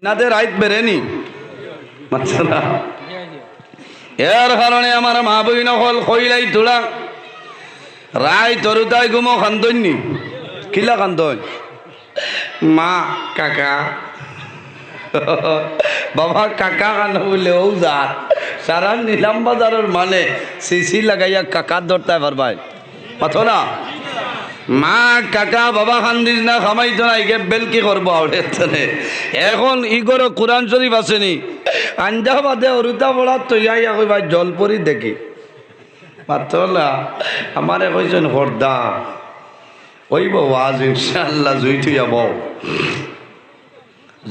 নাদের রাইত বেরেনি মাত্রা এর কারণে আমার মা বই নকল কইলাই তোলা রায় তরুতাই গুমো খান্দনি কিলা খান্দন মা কাকা বাবা কাকা কান বলে ও যা সারা নিলাম বাজারের মানে সিসি লাগাইয়া কাকা ধরতে পারবাই পাথো না মা কাকা বাবা খান্দিস না খামাইত না ইকে বেল কি করবো আউড়ে এখন ইগর কোরআন শরীফ আসেনি আঞ্জা বাদে অরুতা বড়া তৈয়াই কইবা জলপরি দেখি পাতলা আমারে কইছেন হরদা ওইব ওয়াজ ইনশাআল্লাহ জুই থুই যাব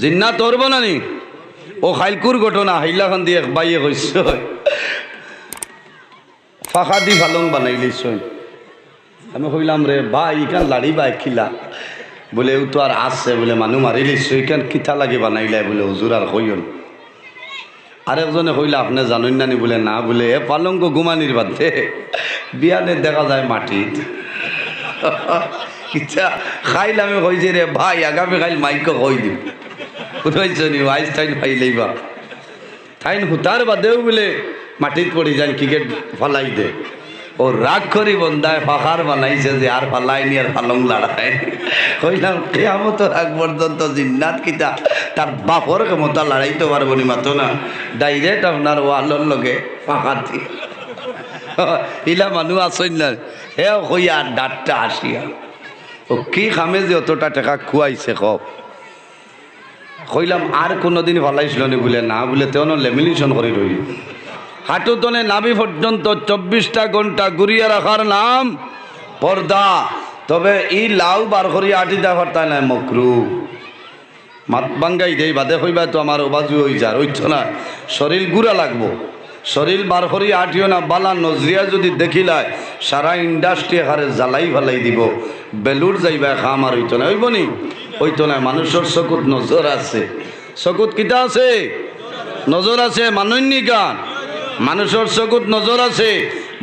জিন্না তোরব না নি ও খাইলকুর ঘটনা হাইলাখান দিয়ে বাইয়ে কইছ ফাঁকা দি ভালং বানাইলিস আমি কইলাম রে ভাই ইখান লাড়ি বাই খিলা বলে ও তো আর আসছে বলে মানুষ মারিলিস ইখান কিতা লাগে বানাইলাই বলে হুজুর আর কইল আরেকজনে কইলা আপনি জানেন নানি বলে না বলে এ পালঙ্ক ঘুমানির বাদে বিয়ানে দেখা যায় মাটিত কিতা খাইল আমি কইছি রে ভাই আগামী খাইল মাইক কই দিম বুঝাইছ নি আইস টাইম পাইলেইবা ঠাইন হুতার বাদেও বলে মাটিত পড়ি যান ক্রিকেট ফালাই দে ও রাগ করি বন্ধায় ফাঁকার বানাইছে যে আর ফালাইনি আর ফালং লাড়ায় কইলাম কেয়ামতের আগ পর্যন্ত জিন্নাত কিতা তার বাপর ক্ষমতা লড়াইতে পারবো নি মাতো না ডাইরেক্ট আপনার ওয়ালর লগে ফাঁকা দিয়ে ইলা মানুষ আসেন না হে কইয়া ডাটটা আসিয়া ও কি খামে যে অতটা টাকা খুয়াইছে কইলাম আর কোনোদিন ফালাইছিল নি বলে না বলে তেও লেমিনেশন করে রইল হাঁটুতনে নাভি পর্যন্ত 24টা ঘন্টা ঘুরিয়ে রাখার নাম পর্দা তবে ই লাউ বার করিয়া আটি দেখার তাই নাই মকরু মাত বাঙ্গাই দেই বাদে কইবা তো আমার ওবাজু হয়ে যার ওইতো না শরীর গুড়া লাগবো শরীর বার করিয়া আটিও না বালা নজরিয়া যদি দেখিলায় সারা ইন্ডাস্ট্রি হারে জ্বালাই ভালাই দিব বেলুর যাইবা খাম আর হইতো না হইব নি হইতো না মানুষের চকুত নজর আছে চকুত কিতা আছে নজর আছে মানুষনি গান মানুষের চকুত নজর আছে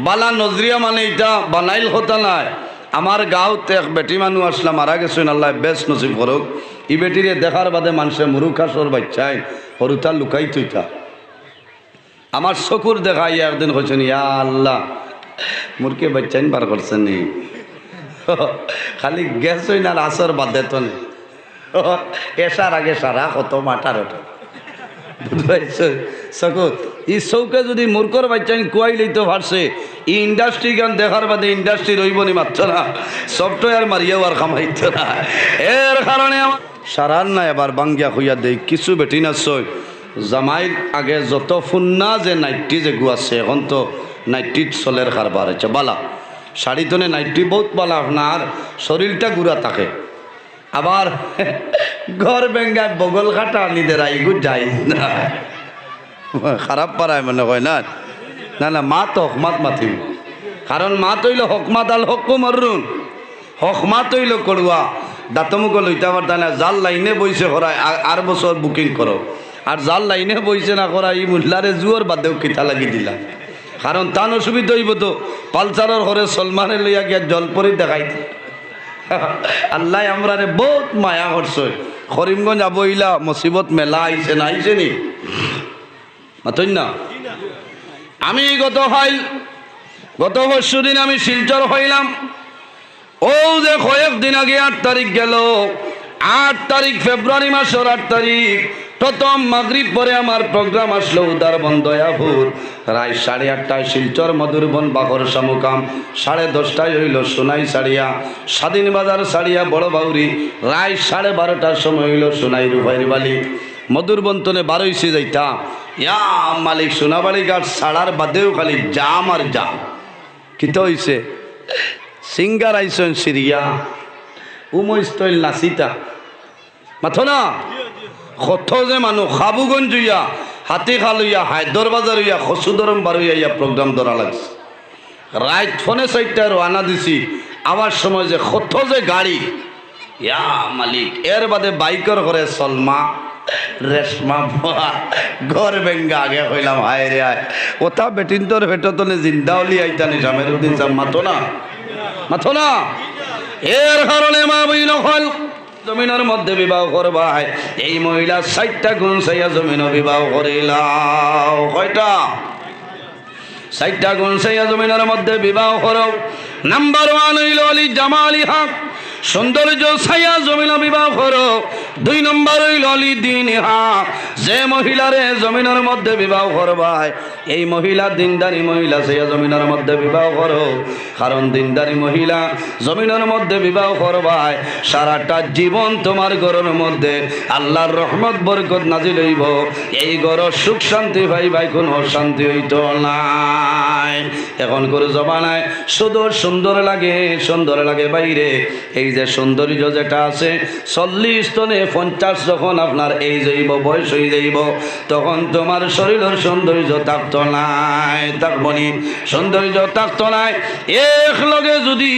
বালা নজরিয়া মানে এটা বানাইল কথা নাই আমার গাঁৱত এক বেটি মানুষ আসলাম মারা গেছেন আল্লাহ বেশ নসিব করুক ই বেটিরে দেখার বাদে মানুষে মুরুখাসর বাচ্চাই হরুতা লুকাই থইতা আমার চকুর দেখাই একদিন কইছেন ইয়া আল্লাহ মুরকে বাচ্চাইন বার করছেন নি খালি গেছই না আসর বাদে তো নেই এসার আগে সারা কত মাটার ওটা চকুত ই চৌকে যদি মূর্খর বাচ্চাইন কুয়াই লইতে পারছে ই ইন্ডাস্ট্রি গান দেখার বাদে ইন্ডাস্ট্রি রইব নি মাত্র না সফটওয়্যার মারিয়াও আর খামাইত না এর কারণে সারার না এবার বাঙ্গিয়া হইয়া দেই কিছু বেটি না সই জামাইর আগে যত ফুন্না যে নাইটি যে গুয়াছে এখন তো নাইটি চলের কারবার হচ্ছে বালা শাড়ি তনে নাইটি বহুত বালা আপনার শরীরটা গুড়া থাকে আবার ঘর বেঙ্গায় বগল কাটা নিদের আইগু যাই না খারাপ পারায় মনে হয় না না না মা তো হকমাত মাতিব কারণ মা তৈল হকমাত আল হকু মরুন হকমা তৈল করুয়া দাঁতমুখ লইতে পারত না জাল লাইনে বইছে করায় আর বছর বুকিং করো আর জাল লাইনে বইছে না করা ই মহিলারে জুয়োর বাদেও কিতা লাগি দিলা কারণ তান অসুবিধা হইব তো পালসারের ঘরে সলমানে লইয়া গিয়া জলপরি দেখাইতে আল্লাহ আমরা রে বহুত মায়া করছে করিমগঞ্জ আবইলা মুসিবত মেলা আইছে না আইছে নি মাতই না আমি গত পরশুদিন আমি শিলচর হইলাম ও যে কয়েকদিন আগে 8 তারিখ গেল 8 তারিখ ফেব্রুয়ারি মাসের 8 তারিখ প্রথম মাগরিব পরে আমার প্রোগ্রাম আসলো উদারবন দয়াপুর রায় 8:30টায় শিলচর মধুরবন বাঘর সামুকাম 10:30টায় হইল সোনাই সাড়িয়া স্বাধীন বাজার সাড়িয়া বড় বাউরি রায় 12:30টার সময় হইল সোনাই রুফাইর বালি মধুরবন তলে 12 যাইতা ইয়া মালিক সোনাবাড়ি ঘাট সাড়ার বাদেও খালি জাম আর জাম কিতো হইছে সিঙ্গার আইসন সিরিয়া উমইস্তইল নাসিতা মাথো না কত যে মানুষ খাবুগঞ্জ হইয়া হাতি খাল হইয়া হায়দর বাজার হইয়া খসুদরম বার হইয়া ইয়া প্রোগ্রাম ধরা লাগছে রাত ফোনে 4টায় রওনা দিছি আবার সময় যে কত যে গাড়ি ইয়া মালিক এর বাদে বাইকের ঘরে সলমা রেশমা ঘর বেঙ্গা আগে হইলাম হায় রে আয় ওটা বেটিন তোর ভেটতনে জিন্দাউলি আইতানি জামেরুদ্দিন সাহেব মাথো না এর কারণে মা বইন হল জমিনের মধ্যে বিবাহ করবাই এই মহিলা 60টা গুণ চাইয়া জমিন বিবাহ করিলাও। কয়টা? 60টা গুণ চাইয়া জমিনের মধ্যে বিবাহ করো। নাম্বার 1 হইল আলী জামালি হক, সৌন্দর্য ছায়া জমিন বিবাহ করো। 2 নম্বর হইল আলী দিন হক, যে মহিলারে জমিনের মধ্যে বিবাহ করবাই এই মহিলা দিনদারি মহিলা ছায়া জমিনের মধ্যে বিবাহ করো। কারণ দিনদারি মহিলা জমিনের মধ্যে বিবাহ করবাই সারাটা জীবন তোমার ঘরের মধ্যে আল্লাহর রহমত বরকত নাজিল হইব। এই ঘর সুখ শান্তি পাইবাই, কোনো অশান্তি হইত নাই। এখন করে জমানায় শুধু সুন্দর লাগে বাইরে, এই যে সৌন্দর্য যেটা আছে 40 তনে 50 যখন আপনার এই যাইব বয়স হয়ে যাইব তখন তোমার শরীরের সৌন্দর্য থাকতো নাই, থাকবনি সৌন্দর্য থাকতো নাই। এক লগে যদি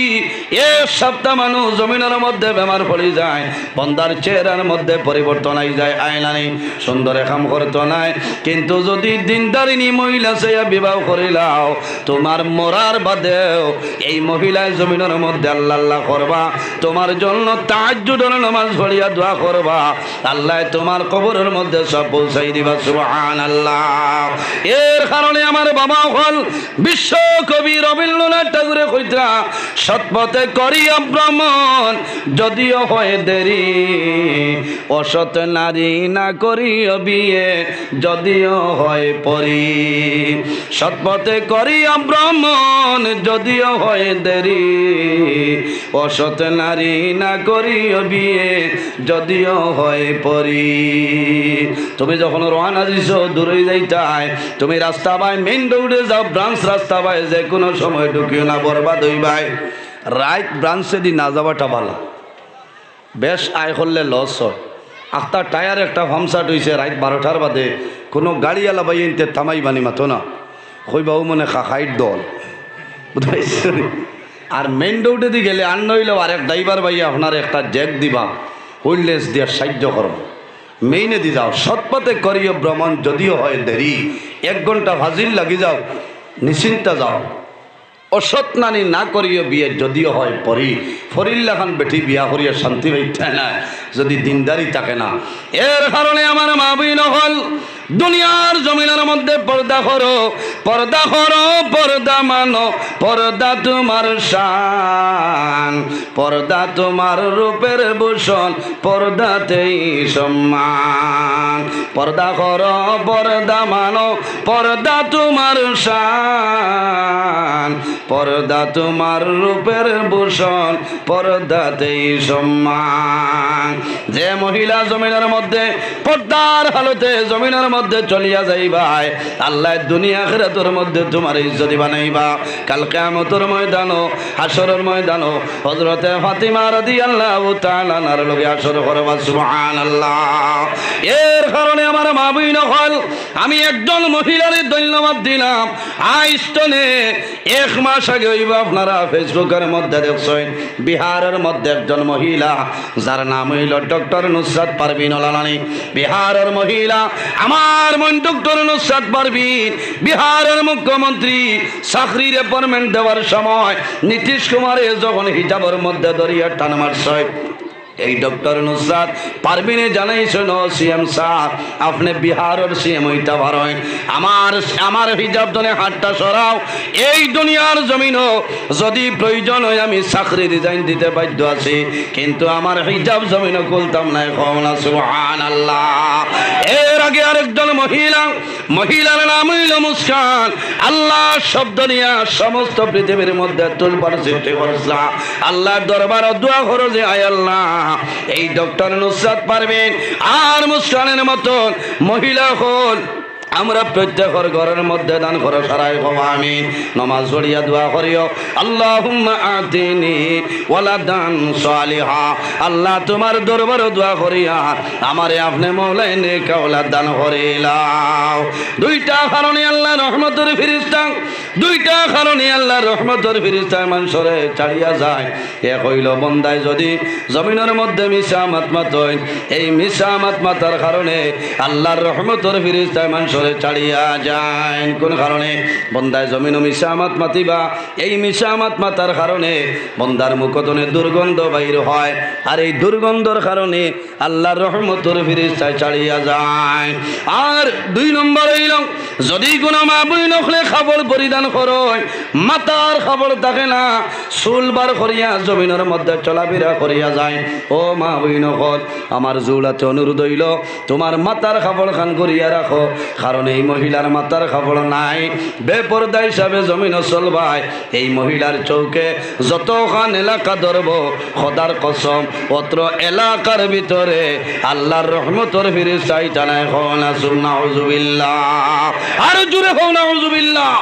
1 সপ্তাহ মানুষ জমিনের মধ্যে বেমার পড়ে যায়, বন্দার চেহারার মধ্যে পরিবর্তন আই যায়, আয়না নেই, সুন্দরে কাম করতো নাই। কিন্তু যদি দিনদারিনী মহিলা সে বিবাহ করিলাও, তোমার মরার বাদেও এই মহিলায় জমিনের মধ্যে আল্লাহ আল্লাহ করবা, তোমার জন্য তাহাজ্জুদের নামাজ পড়িয়া দোয়া করবা, আল্লাহ তোমার কবরের মধ্যে সব পৌঁছাই দিবা। সুবহানাল্লাহ। এর কারণে আমার বাবা হল বিশ্ব কবি রবীন্দ্রনাথ ঠাকুরে কইতা, সৎপথে করিয়া ভ্রমণ যদিও হয় দেরি, অসৎ নারী না করিও বিয়ে যদিও হয় পরি। সৎপথে করিয়া ভ্রমণ যদিও হয় দেরি, অসৎ নারী না করিও বিয়ে যদিও হয় পরি। তুমি যখন রওনা দিছো দূরে যাইতাই, তুমি রাস্তা বাই মেইন রোডে যাও, ব্রাঞ্চ রাস্তা বাই যে কোনো সময় ঢুকিও না, বরবাদ হইবাই। রাইট ব্রাঞ্চে দি না যাওয়াটা ভালো, বেশ আয় করলে লস হয়। আখতা টায়ার একটা ফামসাট হয়েছে রাইট 12টার বাদে, কোনো গাড়িওয়ালা বাই এনতে থামাই বানি মাথো না, কইবাও মনে খাইট দল, বুঝতে। আর মেইন রোডে দিয়ে গেলে আর নইলেও আরেক ড্রাইভার ভাই আপনার একটা জ্যাক দিবা, হুইললেস দিয়ে সাহায্য করব। মেইনে দি যাও, সৎপথে করিও ভ্রমণ যদিও হয় দেরি, 1 ঘন্টা ফাজিল লাগি যাও, নিশ্চিন্তা যাও। অসৎ নারী না করিও বিয়ে যদিও হয় পরি, ফরিল্লা খান বেটি বিয়া করিয়া শান্তি পাইতে না যদি দিনদারি থাকে না। এর কারণে আমার মা বোন হল দুনিয়ার জমিনের মধ্যে পর্দা করো, পর্দা করো, পর্দা মানো, পর্দা তোমার শান, পর্দা তোমার রূপের ভূষণ, পর্দাতেই সম্মান। পর্দা করো, পর্দা মানো, পর্দা তোমার শান, পর্দা তোমার রূপের ভূষণ, পর্দাতেই সম্মান। যে মহিলা জমিনের মধ্যে পর্দার হালতে জমিনের মধ্যে চলিয়া যাইবাই, আল্লাহ দুনিয়া আখিরাতের মধ্যে তোমার ইজ্জত বানাইবা। কাল কিয়ামতের ময়দানও হাসরের ময়দানও হযরতে ফাতিমা রাদিয়াল্লাহু তাআলা আনহার লগে হাসর করবা। সুবহানাল্লাহ। এর কারণে আমার মা বোন হল, আমি একজন মহিলারে ধন্যবাদ দিলাম। আইস্তনে 1 মাস আগে হইবা আপনারা ফেসবুকের মধ্যে দেখছেন, বিহারের মধ্যে একজন মহিলা যার নাম হইল ডক্টর নুসরাত পারভিন ওলালানি। বিহারের মহিলা, আমার মন ডক্টর নুসরাত পারভিন বিহারের মুখ্যমন্ত্রী চাকরির অ্যাপয়েন্টমেন্ট দেওয়ার সময় নীতিশ কুমারে যখন হিজাবের মধ্যে দরিয়া টান মারছে, এই ডক্টর নুসরাত পারভিনে জানাইছেন, সিএম স্যার আপনি বিহারের সিএম হইতে পারেন, আমার হিজাব জনে হাতটা সরাও। এই দুনিয়ার জমিনও যদি প্রয়োজন হয় আমি চাকরি রিজাইন দিতে বাধ্য আছি, কিন্তু আমার হিজাব জমিনও খুলতাম না। সুবহানাল্লাহ। এর আগে আরেকজন মহিলার নাম হইল মুস্কান। আল্লাহ শব্দ নিয়ে সমস্ত পৃথিবীর মধ্যে তুলবার সৃষ্টি করছে। আল্লাহর দরবারে দোয়া করো যে আয় আল্লাহ, এই ডক্টর নুসরাত পারভিন আর মুস্কানের মতন মহিলা হল আমরা প্রত্যেকের ঘরের মধ্যে দান করো, সারাই হওয়া আমিন। নামাজ পড়িয়া দোয়া করিও, আল্লাহুম্মা আতিনি ওয়ালাদান সালিহা। আল্লাহ তোমার দরবারে দোয়া করিয়া আমারে আপনি মওলাই নেক ওলাদ দান করিলাও। 2টা কারণে আল্লাহ রহমতের ফেরেশতা, 2টা কারণে আল্লাহ রহমতের ফেরেশতা মানুষরে ছাড়িয়া যায়। এক হইল বন্দায় যদি জমিনের মধ্যে মিশা মাত মাতয়, এই মিশা মাত মাতার কারণে আল্লাহর রহমতের ফেরেশতা মানুষ ভিতরে ছাড়িয়া যায়। কোন কারণে? বন্দায় জমিন মিশামাত মাতিবা, এই মিশামাত মাতার কারণে বন্দার মুখতনে দুর্গন্ধ বাইর হয়, আর এই দুর্গন্ধর কারণে আল্লাহর রহমতের ফিরিস্তায় ছাড়িয়া যায়। আর 2 নম্বর হইল, যদি কোনো মা বই নখলে খাবল পরিধান করয়, মাতার খাবল থাকে না, চুল বার করিয়া জমিনের মধ্যে চলাফেরা করিয়া যায়, ও মা বই নখল আমার জুড়াতে অনুরোধ হইল তোমার মাতার খাবল খান করিয়া রাখো, কারণ এই মহিলার মাতার খাবল নাই, বেপরদা হিসাবে জমিন চলবায়, এই মহিলার চৌকে যতখান এলাকা ধরব খোদার কসম অত্র এলাকার ভিতরে আল্লাহর রহমতের ফিরিস্তাই জানায় হনা সুবহানাল্লাহ। আর জুড়ে হনা নাউজুবিল্লাহ।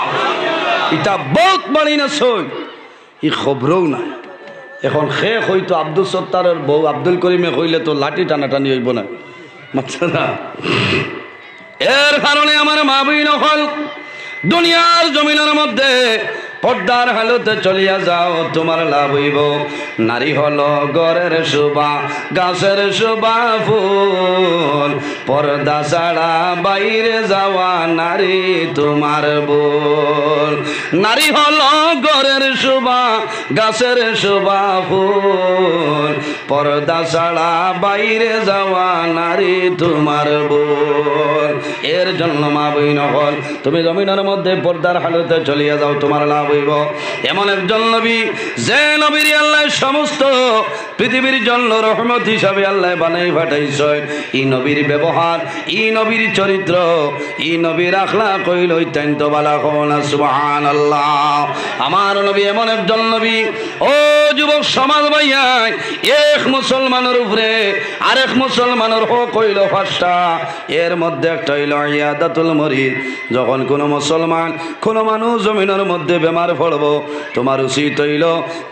এটা বহুত মানি না সই, ই খবরও না। এখন সে হয়তো আব্দুল সত্তারের বউ আব্দুল করিমে কইলে তো লাঠি টানাটানি হইব না, বুঝছো না? এর কারণে আমার মা বইন হল দুনিয়ার জমিনের মধ্যে পর্দার হালতে চলিয়া যাও, তোমার লাভ হইব। নারী হলো ঘরের শোভা, গাছের শোভা ফুল, পর্দা ছাড়া বাইরে যাওয়া নারী তোমার ভুল। নারী হলো ঘরের শোভা, গাছের শোভা ফুল, পর্দা ছাড়া বাইরে যাওয়া নারী তোমার ভুল। এর জন্য মা বইন হল তুমি জমিনের মধ্যে পর্দার হালতে চলিয়া যাও, তোমার লাভ হইব। এমন একজন নবী, যে নবীর আল্লাহ সমস্ত পৃথিবীর জন্য রহমত হিসাবে আল্লাহ বানাই পাঠাইছে। এই নবীর ব্যবহার, এই নবীর চরিত্র, এই নবীর আখলাক হইল অত্যন্ত ভালো। সুবহানাল্লাহ। আমার নবী এমন একজন নবী, ও যুবক সমাজ ভাইয়া, এক মুসলমানের উপরে আরেক মুসলমানের হক হইল 5টা। এর মধ্যে একটা হইল ইয়াদাতুল মরিদ। যখন কোনো মুসলমান কোনো মানুষ জমিনের মধ্যে বেমার পড়ব, তোমার উচিত হইল,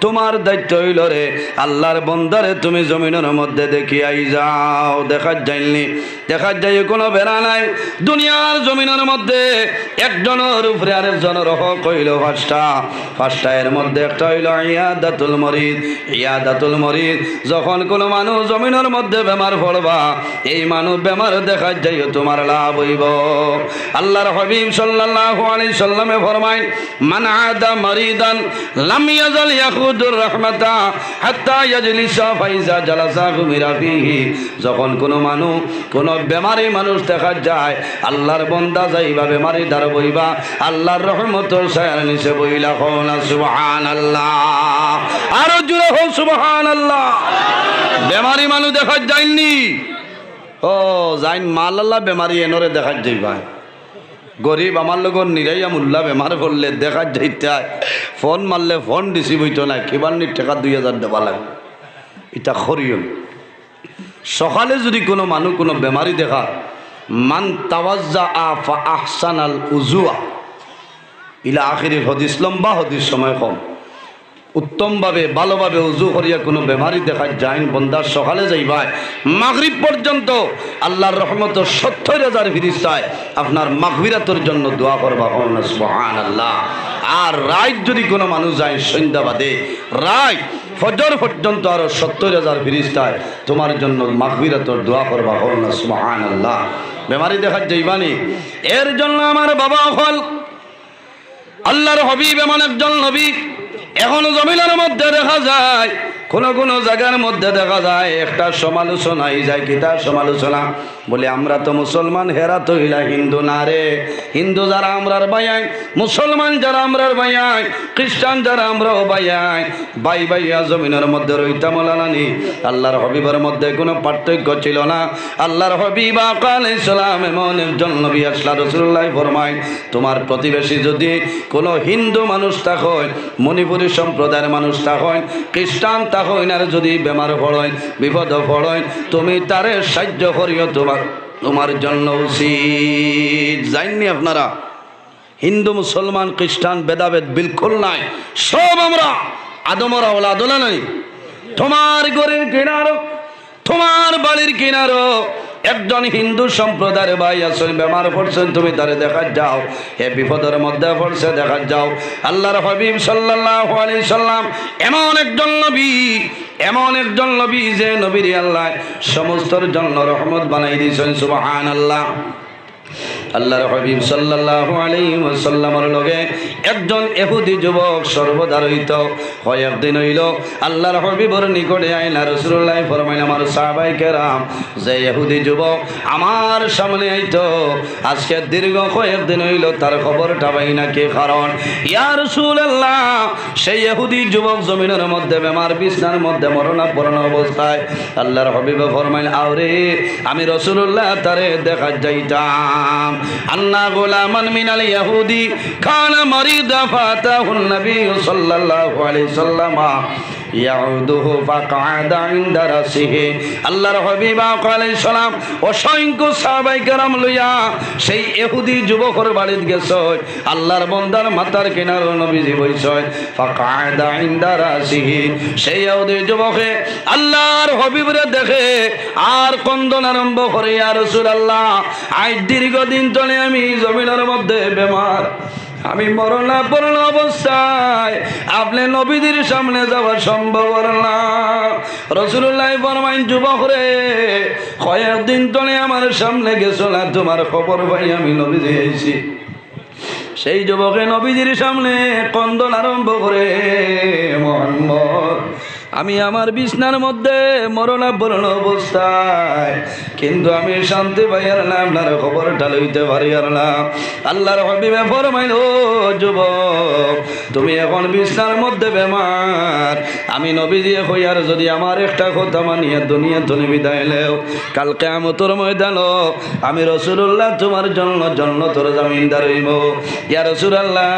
তোমার দায়িত্ব হইল রে আল্লাহর বন্দারে তুমি জমিনের মধ্যে দেখিয়াই যাও। দেখার যাইনি, দেখার যাই কোনো বেড়া নাই। দুনিয়ার জমিনের মধ্যে একজনের উপরে আরেকজনের হক হইল 5টা। এর মধ্যে একটা হইল ইয়াদাতুল মরিদ। ইয়াদাতুল মরিদ, যখন কোনো মানুষ জমিনের মধ্যে বেমার পড়বা, এই মানুষ বেমার দেখার যাই তোমার লাভ হইব। আল্লাহর হাবিব সাল্লাল্লাহু আলাইহি সাল্লামে ফরমায়, মান আদা মারিদান লাম ইয়াজাল ইয়াখুদুর রাহমাতা হাত্তা ইয়াজলিসা ফাইজা জালাসা গুমিরা ফিহি। যখন কোনো মানুষ কোনো বেমারি মানুষ দেখা যায়, আল্লাহর বান্দা যাইবা বেমারি দ্বার বইবা, আল্লাহর রহমতের ছায়ার নিচে বইলা হন সুবহানাল্লাহ। আরো জোরে হন সুবহানাল্লাহ। বেমারি মানুষ দেখা যায়নি, ও যাইন মাল আল্লাহ বেমারি এনরে দেখা যাইবা। গরিব আমার লগর নিরাইয়া মুল্লা বেমার করলে দেখা যাইতে ফোন মারলে ফোন রিসিভ হইতো না, কিবান্নির টাকা 2000 দেওয়া লাগে। এটা খরিয়ম। সকালে যদি কোনো মানুষ কোনো বেমারি দেখা, মান তাওয়াজ্জা ফা আহসানাল উজুয়া ইলা আখিরি হদিস, লম্বা হদিস, সময় কম, উত্তমভাবে ভালোভাবে উজু করিয়া কোনো বেমারি দেখা যায়, বন্দার সকালে যাইবাই মাগরিব পর্যন্ত আল্লাহর রহমত 70,000 ফেরেশতায় আপনার মাগফিরাতের জন্য দোয়া করবা, সুবহানাল্লাহ। আর রাত যদি কোনো মানুষ যায় সন্ধ্যা বাদে, রাত ফজর পর্যন্ত আরো 70,000 ফেরেশতায় তোমার জন্য মাগফিরাতের দোয়া করবা, সুবহানাল্লাহ। বেমারি দেখা যাইবানি। এর জন্য আমার বাবা হল আল্লাহর হাবিব এমন একজন নবী। এখনো জমিনের মধ্যে দেখা যায়, কোনো কোনো জায়গার মধ্যে দেখা যায় একটা সমালোচনাই যায়। কিতা সমালোচনা? বলে আমরা তো মুসলমান, হেরা তো হইলা হিন্দু না রে। হিন্দু যারা আমরার ভাইয়াই, মুসলমান যারা আমরার ভাইয়াই, খ্রিস্টান যারা আমরাও ভাইয়াই, ভাই ভাইয়া জমিনের মধ্যে রইতাম লালানি। আল্লাহর হাবিবের মধ্যে কোনো পার্থক্য ছিল না। আল্লাহর হাবিব আলাইহিস সালাম এমন একজন নবী আসলা, রাসূলুল্লাহ ফরমায়, তোমার প্রতিবেশী যদি কোনো হিন্দু মানুষ থাকেন, মণিপুরী সম্প্রদায়ের মানুষ থাকেন, খ্রিস্টান থাকেন, আর যদি বেমার পড়েন, বিপদ পড়েন, তুমি তারে সাহায্য করিও, তোমার জন্য উচিত। জানেননি আপনারা হিন্দু মুসলমান খ্রিস্টান ভেদাভেদ বিলকুল নাই, সব আমরা আদমের আওলাদ নাই। তোমার ঘরের কিনারো, তোমার বাড়ির কিনারো একজন হিন্দু সম্প্রদায়ের ভাই আসলে বেমার পড়ছেন, তুমি তারে দেখা যাও, এ বিপদের মধ্যে পড়ছে দেখা যাও। আল্লাহর হাবিব সাল্লাল্লাহু আলাইহি সাল্লাম এমন একজন নবী, এমন একজন নবী যে নবীর আল্লাহ সমস্তর জন্য রহমত বানাই দিয়েছেন, সুবহানাল্লাহ। আল্লাহর হাবিব সাল্লাল্লাহু আলাইহি ওয়াসাল্লামের লগে একজন ইহুদি যুবক সর্বদা রইত। কয়েকদিন হইল আল্লাহর হাবিবর নিকটে আইলা। রাসূলুল্লাহ ফরমাইলেন, আমার সাহাবায়ে কেরাম যে ইহুদি যুবক আমার সামনে আইতো, আজকে দীর্ঘ কয়েকদিন হইল তার খবরটা পাই না, কি কারণ? ইয়া রাসূলুল্লাহ, সেই ইহুদি যুবক জমিনের মধ্যে বেমার, বিছনার মধ্যে মরণাপন্ন অবস্থায়। আল্লাহর হাবিব ফরমাইলেন, আওরে আমি রাসূলুল্লাহ তারে দেখা যাইতাম। আন্না গোলামান মিনাল ইহুদি কানা মারিদা ফাতাহুন নবী সাল্লাল্লাহু আলাইহি সাল্লাম ইয়াউদুহু ফাকাদা ইনদা রাসিহি। আল্লাহর হাবিব আলাইহিস সালাম অসংখ্য সাহাবায়ে কেরাম লইয়া সেই ইহুদি যুবকের বাড়িতে গেছে। আল্লাহর বান্দার মাথার কিনারে নবীজি বইছে। ফাকাদা ইনদা রাসিহি, সেই ইহুদি যুবকে আল্লাহর হাবিবরে দেখে আর কন্দন আরম্ভ করে, ইয়া রাসূলুল্লাহ, আজ দীর্ঘদিন ধরে আমি জমিনের মধ্যে বেমার, আমি মরণাপন্ন অবস্থায়, আপনি নবীদের সামনে যাওয়া সম্ভব না। রাসূলুল্লাহ ফরমাইন, যুবক রে, কয়েকদিন ধরে আমার সামনে গেছো না, তোমার খবর পাই আমি নবীজি আইছি। সেই যুবকে নবীজির সামনে কন্দন আরম্ভ করে, মুহাম্মদ, আমি আমার বিছনার মধ্যে মরণাপন্ন অবস্থায়, কিন্তু আমি শান্তি পাইয়ার না, আপনার খবরটা লইতে পারিয়ার না। আল্লাহর হাবিবে ফরমাইল, ও যুবক, তুমি এখন বিছনার মধ্যে বেমার, আমি নবীজি হইয়ার যদি আমার একটা কথা মানিয়া দুনিয়া তুমি বিদায় লেও, কাল কিয়ামতের ময়দানে আমি রাসূলুল্লাহ তোমার জন্য জান্নাতের জমিনদার হইব। ইয়া রাসূলুল্লাহ,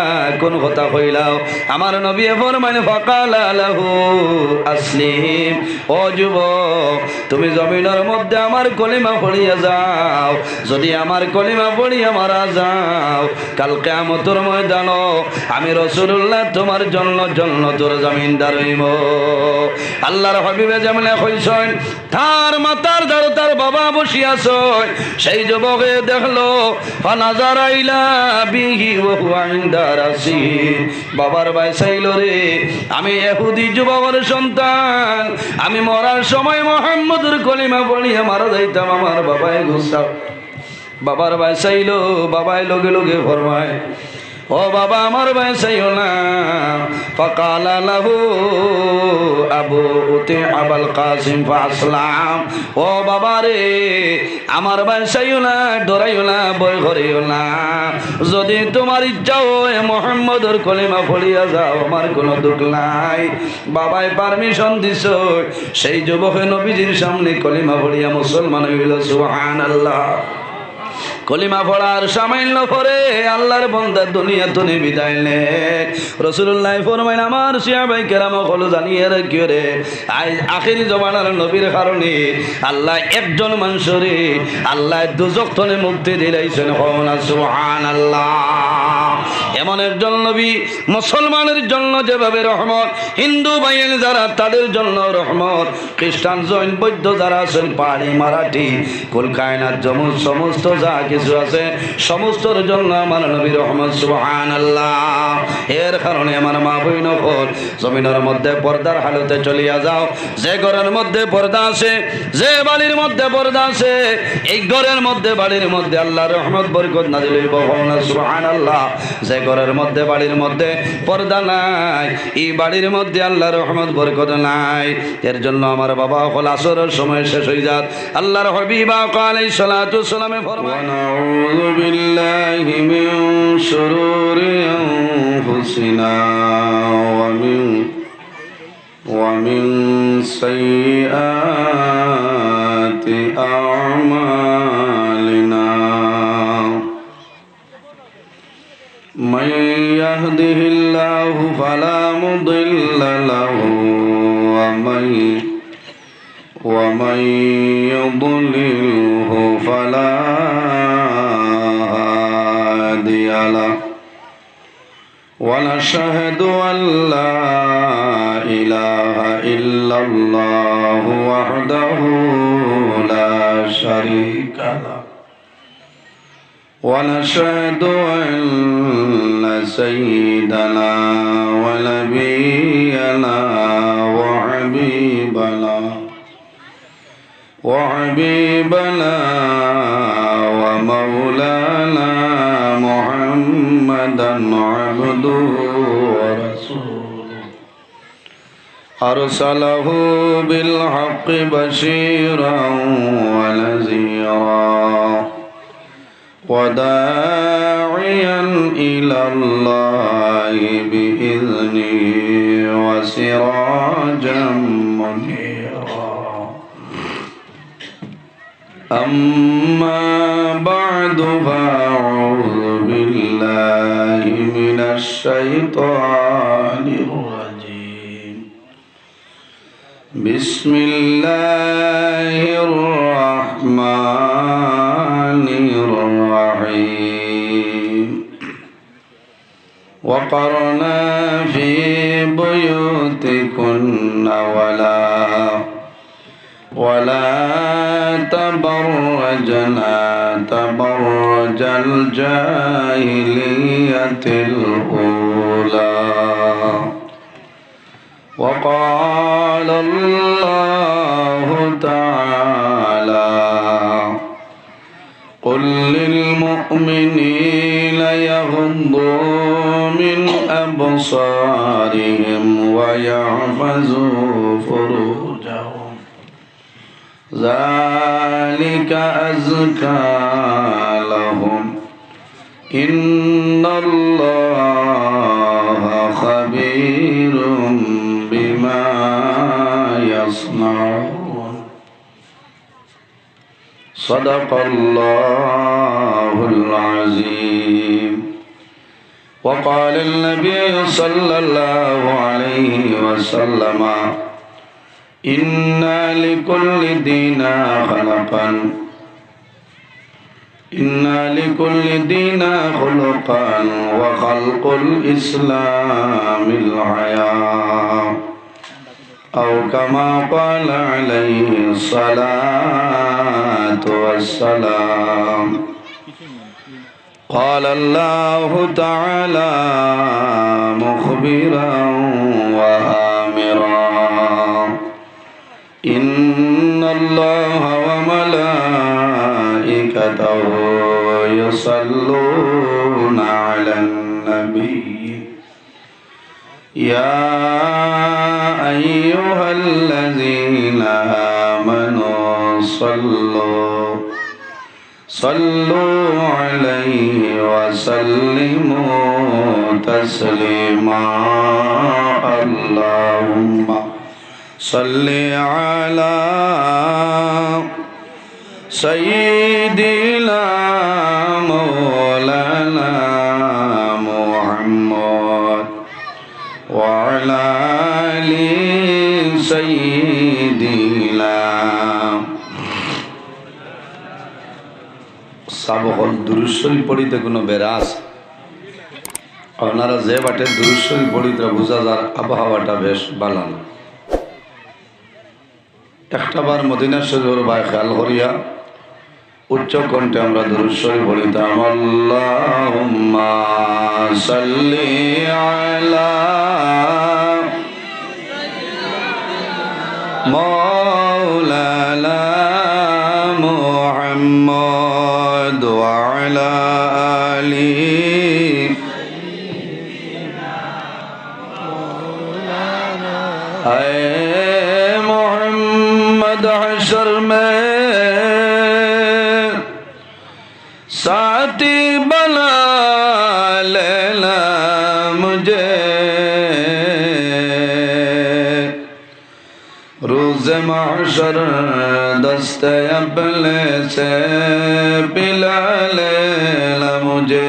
কোন কথা কইলাও? আমার নবী ফরমাইল, ফাকালা লাহু আসলিম, ও যুবক, তুমি জমিনের মধ্যে আমার কলিমা পড়িয়া যাও, যদি আমার কলিমা পড়িয়া মারা যাও, কাল কিয়ামতের ময়দানে আমি রাসূলুল্লাহ তোমার জন্য জান্নাতের জমিনদার হইব। আল্লাহর হাবিবে যেমনে কইছেন, তার মাতার দ্বারা তার বাবা বসিয়া আছে। সেই যুবকে দেখলো, ফানাজারা ইলা বিহি ওয়া হুয়া ইনদা রাসি, বাবার ভাই চাইল, রে আমি ইহুদি যুবকের সন্তান, আমি মরার সময় মুহাম্মদের কলিমা পড়িয়া মারা যাইতাম, আমার বাবাই গুস্তা। বাবার ভাই চাইল, বাবাই লগে লগে ফরমায়, ও বাবা, আমার ভাই চাইও না। ফাকালা লাহু আবু উতি আবুল কাসিম ফাসলাম, ও বাবা রে, আমার ভাই চাইও না, ডরাইও না, ভয় করিও না, যদি তোমার ইচ্ছা হয় মুহাম্মদের কলিমা পড়িয়া যাও, আমার কোনো দুঃখ নাই। বাবাই পারমিশন দিছ। সেই যুবকে নবীজির সামনে কলিমা পড়িয়া মুসলমান হইল। সুবহানাল্লাহ। কলিমা পড়ার সামান্য পরে আল্লাহর বান্দা দুনিয়া তুনি বিদায় নে। রাসূলুল্লাহ ফরমাইলেন, আমার সাহাবায়ে কেরাম হলো জানিয়ে রাখিও রে, আজ আখিরি জমানার নবীর কারণে আল্লাহ একজন মানুষরে আল্লাহ দুজক থেকে মুক্তি দিলাইছেন। সুবহানাল্লাহ। এমন একজন নবী মুসলমানের জন্য যেভাবে রহমত, হিন্দু ভাইয়ের যারা তাদের জন্য রহমত, খ্রিস্টান, জৈন, বৌদ্ধ যারা আছেন, পাহাড়ি, মারাঠি, কুলকায়নার সমস্ত যা কিছু আছে সমস্তর জন্য আমার নবী রহমত। সুবহানাল্লাহ। এর কারণে আমার মা বই নকল জমিনের মধ্যে পর্দার হালতে চলিয়া যাও। যে ঘরের মধ্যে পর্দা আছে, যে বাড়ির মধ্যে পর্দা আছে, এই ঘরের মধ্যে বাড়ির মধ্যে আল্লাহর রহমত বরকত নাযিল হইব। সুবহানাল্লাহ। যে ঘরের মধ্যে বাড়ির মধ্যে পর্দা নাই, এই বাড়ির মধ্যে আল্লাহর রহমত বরকত নাই। এর জন্য আমার বাবা হল আসরের সময় শেষ হয়ে যাক। আল্লাহর হাবিব আলাইহিস সালাতু ওয়াসসালামে ফরমায়, নাউযু বিল্লাহি মিন শুরুরি আনফুসিনা ওয়া মিন সাইয়্যাতি আমালিনা। من يهده الله فلا مضل له ومن يضلله فلا هادي له ونشهد أن لا إله إلا الله وحده لا شريك له ونشهد أن سيدنا ونبينا وحبيبنا ومولانا محمدا عبده ورسوله أرسله بالحق بشيرا ونذيرا وداعيا إلى الله بإذنه وسراجا منيرا أما بعد فأعوذ بالله من الشيطان الرجيم بسم الله الرحمن الرحيم وقرنا في بيوتكن ولا تبرجنا تبرج الجاهلية الأولى وقال الله تعالى قل للمؤمنين يغضوا من أبصارهم ويحفظوا فروجهم ذلك أزكى لهم إن الله خبير بما يصنعون صدق الله العظيم وقال النبي صلى الله عليه وسلم إن لكل دين خلقا وخلق الإسلام الحياة أو كما قال عليه الصلاة والسلام قال الله تعالى مخبرا وآمرا إن الله وملائكته يصلون على النبي يا أيها الذين آمنوا صلوا عليه وسلموا تسليما اللهم صل على سيدنا مولانا محمد وعلى آل سيدنا সাবকল দুরূদ শরীফ পড়িতে কোনো বেরাস আপনারা যে বাটে দুরূদ শরীফ পড়িতে বুঝা যার আবহাওয়াটা বেশ ভালো না একটা বার মদিনা শরীফের ভাই খেয়াল করিয়া উচ্চ কণ্ঠে আমরা দুরূদ শরীফ পড়িতাম আল্লাহুম্মা সাল্লি আলা মাওলানা মুহাম্মদ ওয়া আলা আলি हशर में साथी बना लेना मुझे रोज़ महशर दस्ते अपने से पिला लेना मुझे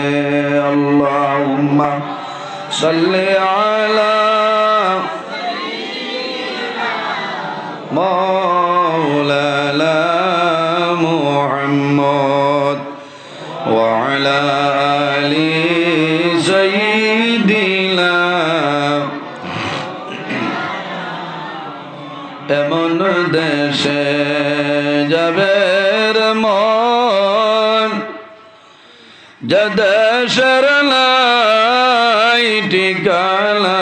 अल्लाहुम्मा सल्ली अला मौलाना मुहम्मद वअला आलि सय्यिदिना एमन देशे जाबे रे मन যে দেশের নাই ঠিকানা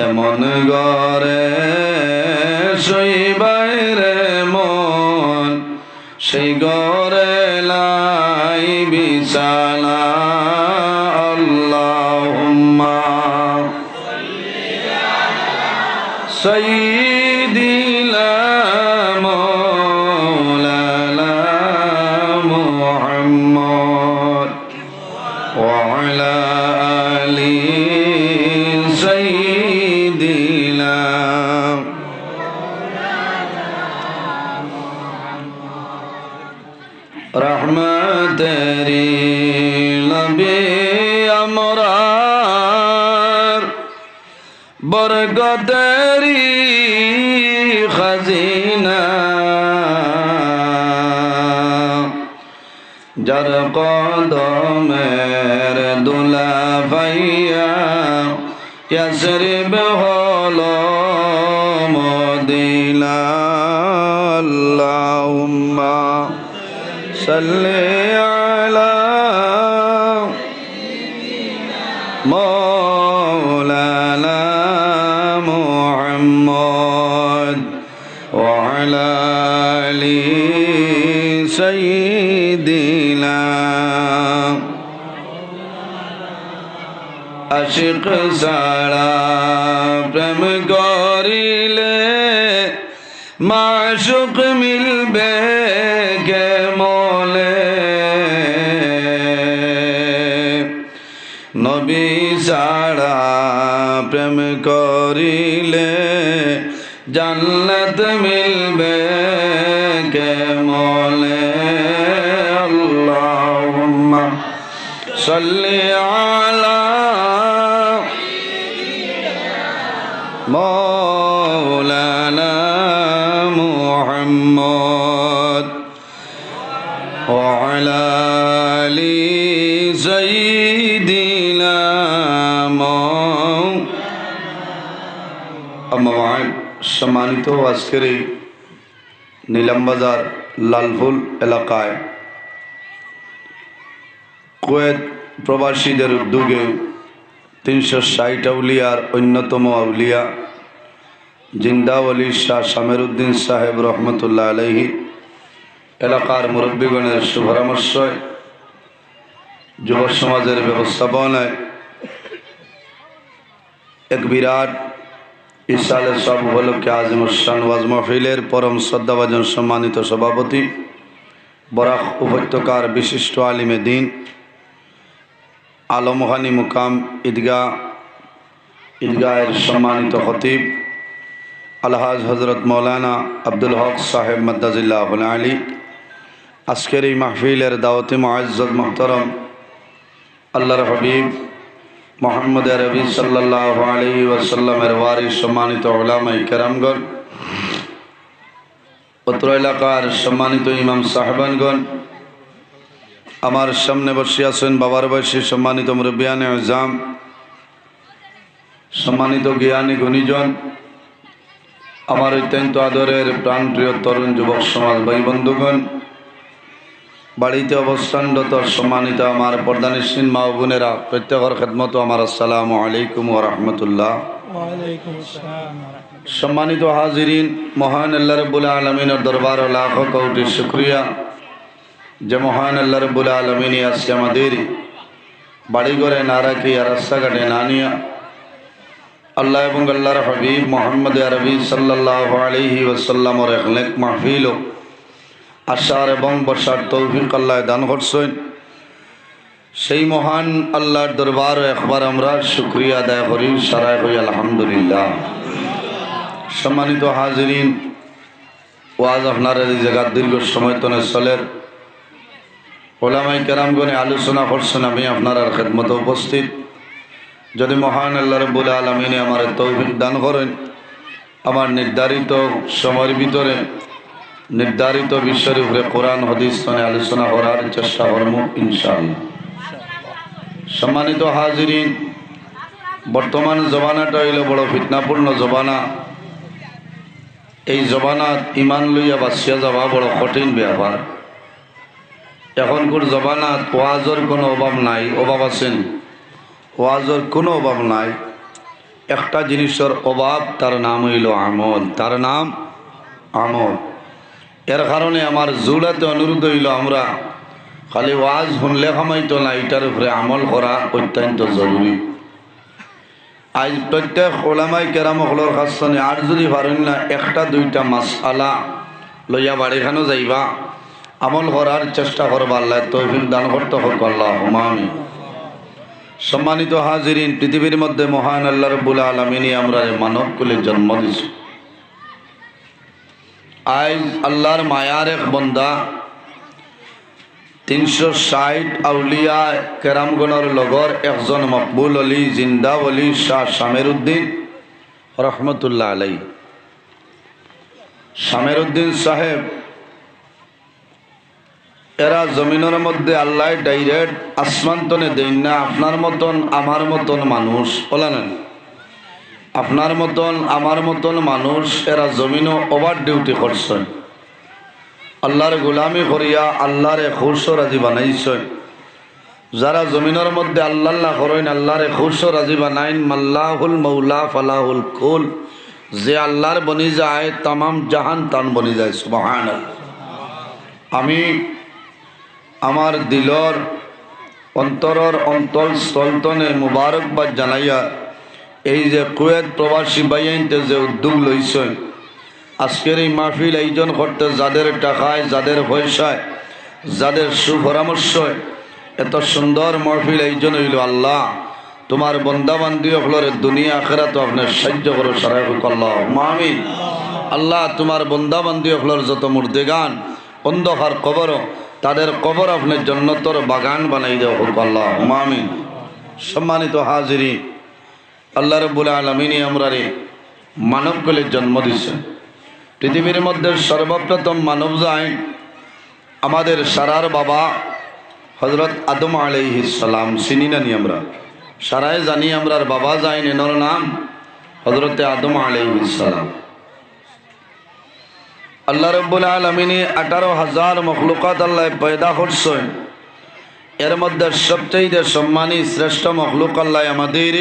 এমন ঘরে শৈবাই রে মন সেই ঘরে লাই বিছানা আল্লাহুম্মা সাইয়্যিদিনা মাওলানা মুহাম্মদ ওয়া আলা আলি সাইয়্যিদিনা রহমতেরি নবী আমরার বরকতেরি খাজিনা যার কদমের দুলা ভাইয়া ইয়াসরিব হলো মদিনা আল্লাহুম্মা সাল্লি আলা মাওলানা মুহাম্মদ ওয়া আলা আলি সাইয়্যিদিনা আশিক সারা প্রেম করিলে মাশুক মিলবে কে মোলে নবী সারা প্রেম করিলে জান্নাত মিলবে কে মোলে আল্লাহুম্মা সাল্লি আলা মাওলানা মুহাম্মদ ওয়া আলা আলি সাইয়্যিদিনা আম্মা বা'দ। সম্মানিত আজকের এই নীলামবাজার লালফুল এলাকায় কুয়েত প্রবাসীদের উদ্যোগে 360 আউলিয়ার অন্যতম আউলিয়া জিন্দা ওলি শাহ শামেরউদ্দিন সাহেব রহমতুল্লাহ আলাইহি এলাকার মুরব্বীগণের শুভরামর্শয় যুব সমাজের ব্যবস্থাপনায় এক বিরাট ইসালে সব উপলক্ষে আজিমুসান ওয়াজ মাহফিলের পরম শ্রদ্ধাভাজন সম্মানিত সভাপতি বরাক উপত্যকার বিশিষ্ট আলিমে দ্বীন আলমহানি মুকাম ঈদগাহের সম্মানিত খতিব আলহাজ হজরত মৌলানা আব্দুল হক সাহেব মাদ্দাজিল্লাহ আলী, আজকের এই মাহফিলের দাওয়াতে মুআজ্জাজ মুহতারাম আল্লাহর হাবিব মুহাম্মদ আরবি সাল্লাল্লাহু আলাইহি ওয়াসাল্লামের ওয়ারিস সম্মানিত উলামায়ে কেরামগণ, অত্র এলাকার সম্মানিত ইমাম সাহেবানগণ, আমার সামনে বসে আছেন বাবার বয়সী সম্মানিত মুরব্বিয়ানে আজম, সম্মানিত জ্ঞানী গুণীজন, আমার অত্যন্ত আদরের প্রাণপ্রিয় তরুণ যুবক সমাজ ভাই বন্ধুগণ, বাড়িতে অবস্থানরত সম্মানিত আমার পর্দানিসীন মা ও বোনেরা, প্রত্যেকের খেদমত আমার আসসালামু আলাইকুম ওয়া রাহমাতুল্লাহ। সম্মানিত হাজিরিন, মহান আল্লাহ রাব্বুল আলামিনের দরবার ও লাখ কোটি শুকরিয়া যে মহান আল্লাহ রাব্বুল আলামিন আজকে আমাদের বাড়িঘরে না রাখি আর রাস্তাঘাটে না নিয়ে আল্লাহ এবং আল্লাহর হাবিব মুহাম্মদ আরবি সাল্লাল্লাহু আলাইহি ওয়াসাল্লামের এক নেক মাহফিল আশার এবং বসার তৌফিক আল্লাহ দান করছেন। সেই মহান আল্লাহর দরবার একবার আমরা শুকরিয়া আদায় করি, সারাই করি আলহামদুলিল্লাহ। সম্মানিত হাজিরিন, ওয়াজ আপনার এই জায়গার দীর্ঘ সময় তনে চলের ওলামায়ে কেরামগণে আলোচনা করছেন, আমি আপনার খেদমতে উপস্থিত। যদি মহান আল্লাহ রাব্বুল আলামিন আমার তৌফিক দান করেন, আমার নির্ধারিত সময়ের ভিতরে নির্ধারিত বিষয়ের উপরে কোরআন হাদিস আলোচনা করার চেষ্টা করব ইনশাআল্লাহ। সম্মানিত হাজিরিন, বর্তমান জমানাটা হইল বড় ফিতনাপূর্ণ জমানা। এই জমানাত ইমান লইয়া বাঁচিয়া যাওয়া বড় কঠিন ব্যাপার। এখনকার জমানাত ওয়াজের কোনো অভাব নাই, অভাব আছেন? ওয়াজের কোনো অভাব নাই। একটা জিনিসের অভাব, তার নাম হইল আমল। তার নাম আমল। এর কারণে আমার জোড়াতে অনুরোধ হইল আমরা খালি ওয়াজ শুনলে খামাইতো না, এটার উপরে আমল করা অত্যন্ত জরুরি। আজ প্রত্যেক ওলামাই কেরামকলর কাছে আর যদি পারেন না একটা দুইটা মাসআলা লইয়া বাড়িখানো যাইবা, আমল করার চেষ্টা করবা। আল্লাহ তৌফিক দান করতে হোক, আল্লাহুম্মা আমিন। সম্মানিত হাজিরিন, পৃথিবীর মধ্যে মহান আল্লাহ রাব্বুল আলামিন আমরা মানব কুলে জন্ম দিয়েছি। আজ আল্লাহর মায়ার এক বন্দা 360 আউলিয়া কেরামগণের লগর একজন মকবুল অলি জিন্দা অলি শাহ শামের উদ্দিন রহমতুল্লাহ আলাই। শামের উদ্দিন সাহেব এরা জমিনের মধ্যে আল্লাহ ডাইরেক্ট আসমান তনে দেন না। আপনার মতন আমার মতন মানুষ বলেন, আপনার মতন আমার মতন মানুষ এরা জমিনও ওভার ডিউটি করছেন। আল্লাহর গোলামি করিয়া আল্লাহরে খুশ রাজি বানাইছেন। যারা জমিনের মধ্যে আল্লাহ আল্লাহ করেন, আল্লাহরে খুশ রাজি বানাইন। মাল্লাহুল মৌলা ফালাহুল কুল, যে আল্লাহর বনি যায় তামাম জাহান তান বনি যায়। সুবহানাল্লাহ। আমি আমার দিলর অন্তরর অন্তল স্থলতনে মুবারকবাদ জানাইয়া এই যে কুয়েত প্রবাসী বাইনতে যে উদ্যোগ লইছেন, আজকের এই মাহফিল আয়োজন করতে যাদের টাকায়, যাদের পয়সায়, যাদের সুপরামর্শ এত সুন্দর মাহফিল আয়োজন হইল, আল্লাহ তোমার বন্দাবান্দি হলরে দুনিয়া আখিরাত আপনার সাহায্য করো, সারাই হোক, আল্লাহুম্মা আমিন। আল্লাহ তোমার বন্দাবান্দি হলর যত মুর্দেগান অন্ধকার কবর, তাদের কবর আপনার জান্নাতের বাগান বানাই দেওয়া হোক, আল্লাহুম্মা আমিন। সম্মানিত হাজিরিন, আল্লাহ রাব্বুল আলামিন আমরারে মানব কুলে জন্ম দিয়েছেন। পৃথিবীর মধ্যে সর্বপ্রথম মানব যায় আমাদের সারার বাবা হযরত আদম আলাইহিস সালাম। চিনি না নি আমরা? সারাই জানি আমরার বাবা যায় এনার নাম হযরতে আদম আলাইহিস সালাম। আল্লাহ রাব্বুল আলামিন 18,000 মখলুকাত আল্লাহ পয়দা করছেন। এর মধ্যে সবচেয়ে সম্মানী শ্রেষ্ঠ মখলুক আল্লাহ আমাদের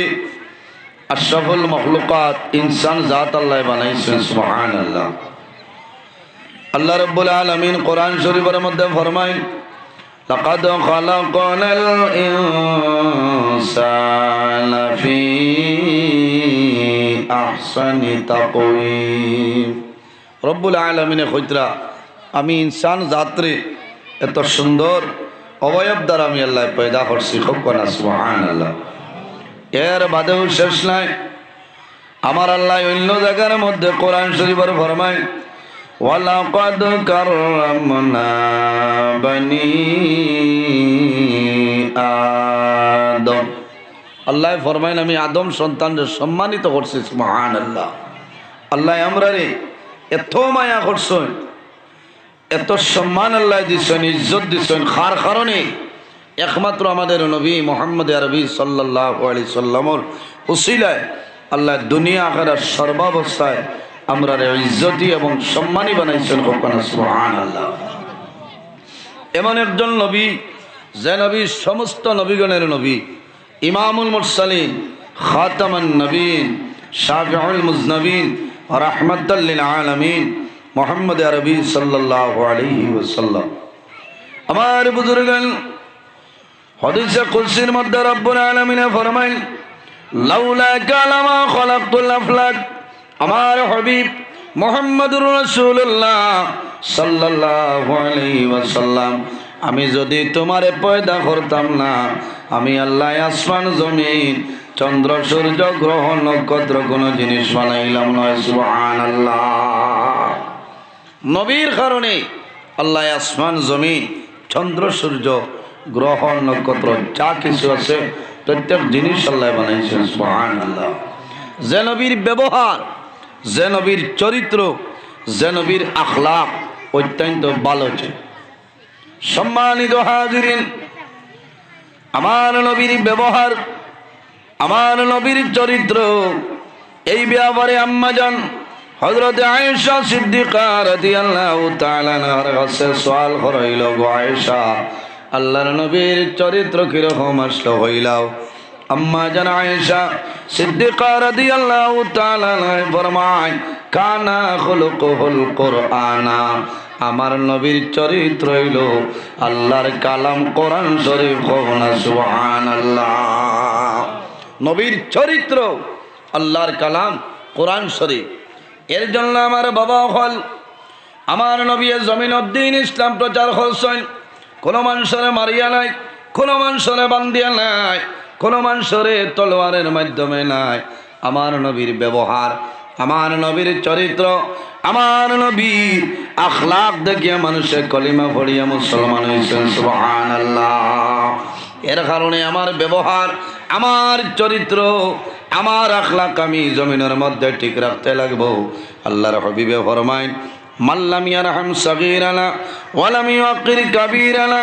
আশরাফুল মখলুকাত ইনসান জাত আল্লাহ বানাইছেন। সুবহানাল্লাহ। আল্লাহ রাব্বুল আলামিন কোরআন শরীফের মধ্যে ফরমায়, লাকাদ খালাকনাল ইনসানা ফি আহসানি তাকওয়িম। রব্বুল আলামিনে কইতরা আমি ইনসান জাতরে এত সুন্দর অবয়ব দ্বারা আমি আল্লাহ পয়দা করছি। খুব কোনা সুবহানাল্লাহ। এর বাদেও শেষ নাই, আমার আল্লাহ অন্য জায়গার মধ্যে কোরআন শরীফের ফরমায়, ওয়ালাকাদ কাররামনা বানি আদম। আল্লাহ ফরমায় আমি আদম সন্তানদের সম্মানিত করছি। সুবহানাল্লাহ। আল্লাহ আমরারে এত মায়া করছেন, এত সম্মান আল্লাহ দিচ্ছেন, ইজ্জত দিচ্ছেন। কার কারণে? একমাত্র আমাদের নবী মুহাম্মদ আরবি সাল্লাল্লাহু আলাইহি সাল্লামের উসিলায় আল্লাহ দুনিয়া আখিরাত সর্বাবস্থায় আমরা ইজ্জতি এবং সম্মানী বানাইছেন। সুবহানাল্লাহ। এমন একজন নবী যে নবী সমস্ত নবীগণের নবী, ইমামুল মুরসালিন, খাতামান নবীন, শাফিউল মুজনবিন, রাহমাতাল লিল আলামিন মুহাম্মদ আরবি সাল্লাল্লাহু আলাইহি ওয়াসাল্লাম। আমার বুজুর্গান হাদিসে কুদসির মধ্যে রব্বুল আলামিন ফরমায়, লাউলা কালামা খলাকতুল আফলাক। আমার হাবিব মুহাম্মদুর রাসূলুল্লাহ সাল্লাল্লাহু আলাইহি ওয়াসাল্লাম, আমি যদি তোমারে পয়দা করতাম না, আমি আল্লাহ আসমান জমিন চন্দ্র সূর্য গ্রহ নক্ষত্র কোন জিনিস বানাইলাম নয়। সুবহানাল্লাহ। নবীর কারণে আল্লাহ আসমান জমিন চন্দ্র সূর্য গ্রহ নক্ষত্র যা কিছু আছে প্রত্যেক জিনিস আল্লাহ বানাইছেন। সুবহানাল্লাহ। যে নবীর ব্যবহার, যে নবীর চরিত্র, যে নবীর আখলাক অত্যন্ত ভালো ছিল। সম্মানিত হাজিরিন, আমার নবীর ব্যবহার, আমার নবীর চরিত্র, এই ব্যাপারে আম্মাজান হযরত আয়েশা সিদ্দিকা রাদিয়াল্লাহু তাআলা আনহার কাছে সওয়াল করাইল, গো আয়েশা, আল্লাহর নবীর চরিত্র কিরকম আসলো হইলাও? আম্মাজান আয়েশা সিদ্দিকা রাদিয়াল্লাহু তাআলা আনহা ফরমায়, কানা খুলুকুল কুরআনা। আমার নবীর চরিত্র হইল আল্লাহর কালাম কোরআন শরীফ। কওনা সুবহানাল্লাহ। নবীর চরিত্র আল্লাহর কালাম কোরআন শরীফ। এর জন্য আমার বাবা হল আমার নবী জমিনউদ্দিন ইসলাম প্রচার করছেন। কোনো মানুষের মারিয়া নাই, কোনো মানুষের বান্দিয়া নাই, কোনো মানুষের তলোয়ারের মাধ্যমে নাই। আমার নবীর ব্যবহার, আমার নবীর চরিত্র, আমার নবীর আখলাক দেখিয়া মানুষের কলিমা পড়িয়া মুসলমান হয়েছেন। সুবহানাল্লাহ। এর কারণে আমার ব্যবহার, আমার চরিত্র, আমার আখলাক আমি জমিনের মধ্যে ঠিক রাখতে লাগবো। আল্লাহর হাবিবে ফরমায়, মাল্লাম ইয়ারহাম সাগীরানা ওয়ালাম ইউকির কাবীরানা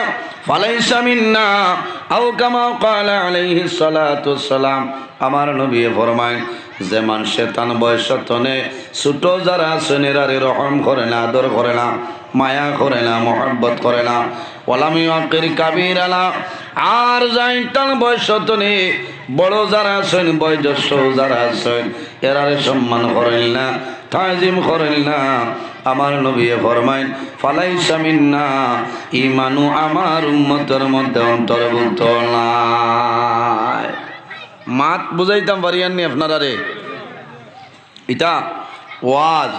ফালাইসা মিন্না, আও কামা ক্বালা আলাইহিস সালাতু ওয়াসসালাম। আমার নবী ফরমায়, যে মানুষে তান বয়সতনে ছোট যারা আছেন এরারে রহম করে না, আদর করে না, মায়া করে না, মহব্বত করে না। ওয়ালাম ইউকির কাবীরানা, আর যাই তান বয়সতনে বড় যারা আছেন, বয়োজ্যেষ্ঠ যারা আছেন এরারে সম্মান করেন না, তাজিম করেন না। আমার নবী ফরমায়, ফালাইসা মিন্না, ঈমানু আমার উম্মতের মধ্যে অন্তর্ভুক্ত নাই। মাত বুঝাইতাম পারিয়াননি আপনারা রে। এটা ওয়াজ,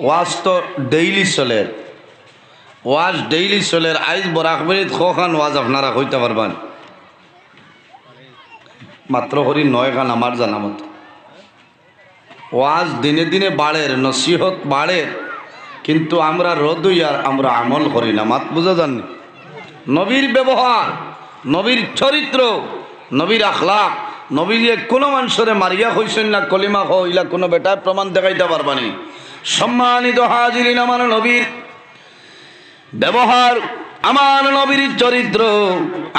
ওয়াজ তো ডেইলি চলে, ওয়াজ ডেইলি চলে। আইজ বরাকবাড়িত কখান ওয়াজ আপনারা কইতে পারবেন? মাত্র করি 9 খান আমার জানা মতো। ওয়াজ দিনে দিনে বাড়ের, নসিহত বাড়ের, কিন্তু আমরা রদ আর আমরা আমল করি না। মাত বুঝা জানি? নবীর ব্যবহার, নবীর চরিত্র, নবীর আখলাক, নবী যে কোনো মানুষের মারিয়া হইছেন না কলিমা হইলা কোনো বেটায় প্রমাণ দেখাইতে পারবানি। সম্মানিত হাজিরিন, আমার নবীর ব্যবহার, আমার নবীর চরিত্র,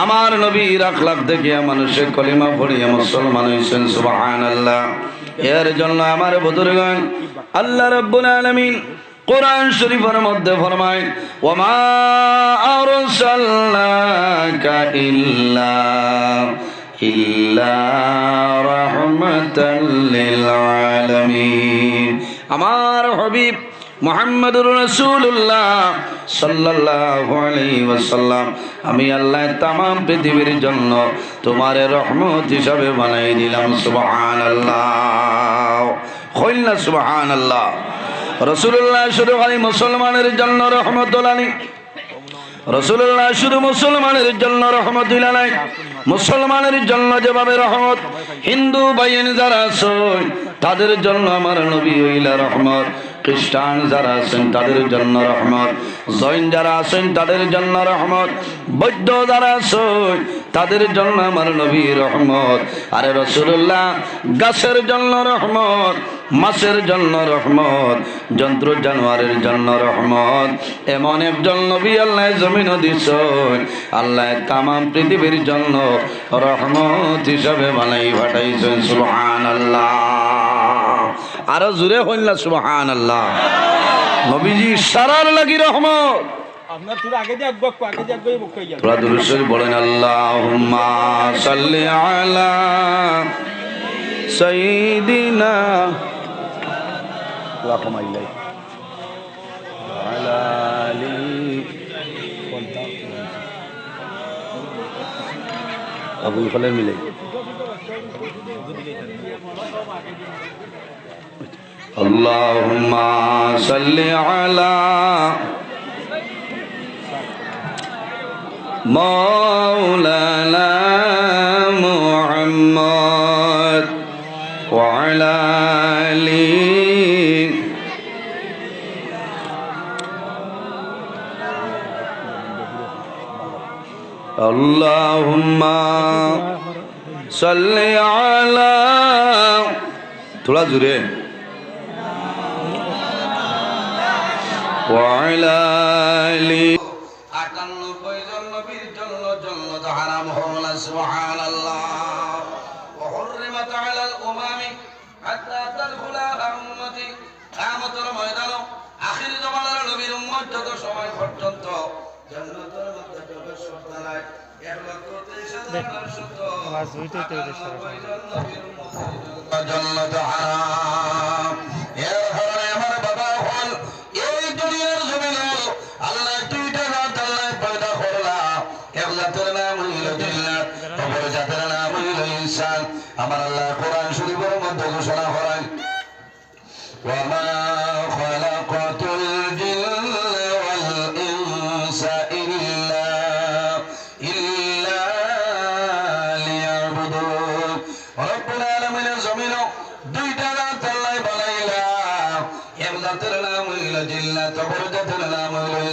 আমার নবীর আখলাক দেখে মানুষের কলিমা পড়িয়া মুসলমান হইছেন। সুবহানাল্লাহ। এর জন্য আমার বুজুর্গগণ, আল্লাহ রাব্বুল আলামিন কোরআন শরীফের মধ্যে ফরমায়, ওয়ামা আরসালনাকা ইল্লা রাহমাতাল লিল আলামিন। আমার হাবিব মুহাম্মদুর রাসূলুল্লাহ সাল্লাল্লাহু আলাইহি ওয়াসাল্লাম, আমি আল্লাহ तमाम পৃথিবীর জন্য তোমারে রহমত হিসাবে বানাই দিলাম। সুবহানাল্লাহ। কইনা সুবহানাল্লাহ। রাসূলুল্লাহ শুধু খালি মুসলমানের জন্য রহমতুল আলামিন, রাসূলুল্লাহ শুধু মুসলমানের জন্য রহমতুল আলামিন। মুসলমানের জন্য যেভাবে রহমত, হিন্দু ভাইয়ের যারা আছেন তাদের জন্য আমার নবী হইলা রহমত। খ্রিস্টান যারা আছেন তাদের জন্য রহমত, জৈন যারা আছেন তাদের জন্য রহমত, বৌদ্ধ যারা আছেন তাদের জন্য আমার নবী রহমত। আরে রাসূলুল্লাহ গাছের জন্য রহমত, মাছের জন্য রহমত, জন্তু জানোয়ারের জন্য রহমত। এমন একজন নবী আল্লাহ জমিন দিছেন, আল্লাহ तमाम পৃথিবীর জন্য রহমত হিসাবে বানাই পাঠাইছেন। সুবহানাল্লাহ। আরো জোরে হইলা সুবহানাল্লাহ। নবীজি সারার লাগি রহমত। আপনার তোর আগে দিয়ে আকবক আগে দিয়ে আকবই বক হই যাবে। পুরা দুরূদ শরীফ বলেন, আল্লাহুম্মা সাল্লি আলা সাইয়্যিদিনা ওয়া কামাইলাই আলা আলি আবু ফলের মিলে। আল্লাহুম্মা সাল্লি আলা মাওলানা মুহাম্মদ ওয়া আলা আলি আল্লাহুম্মা সাল্লি আলা, থোড়া জোরে, ওয়া আলা আলি। 98 জন নবীর জন্য জান্নাত হারাম হলো না। সুবহানাল্লাহ। ওয়া হুররিমাত আলাল উমামি হাত্তা তাদখুলা উম্মতি। কিয়ামতের ময়দানে আখির জামানার নবীর উম্মত যত সময় পর্যন্ত জান্নাতের মধ্যে প্রবেশ করতে নাই, এর মাত্র 23,000 শত আওয়াজ হইতে জান্নাত হারাম। এর কারণে আমার বাবা হল এই দুনিয়ার জমিনে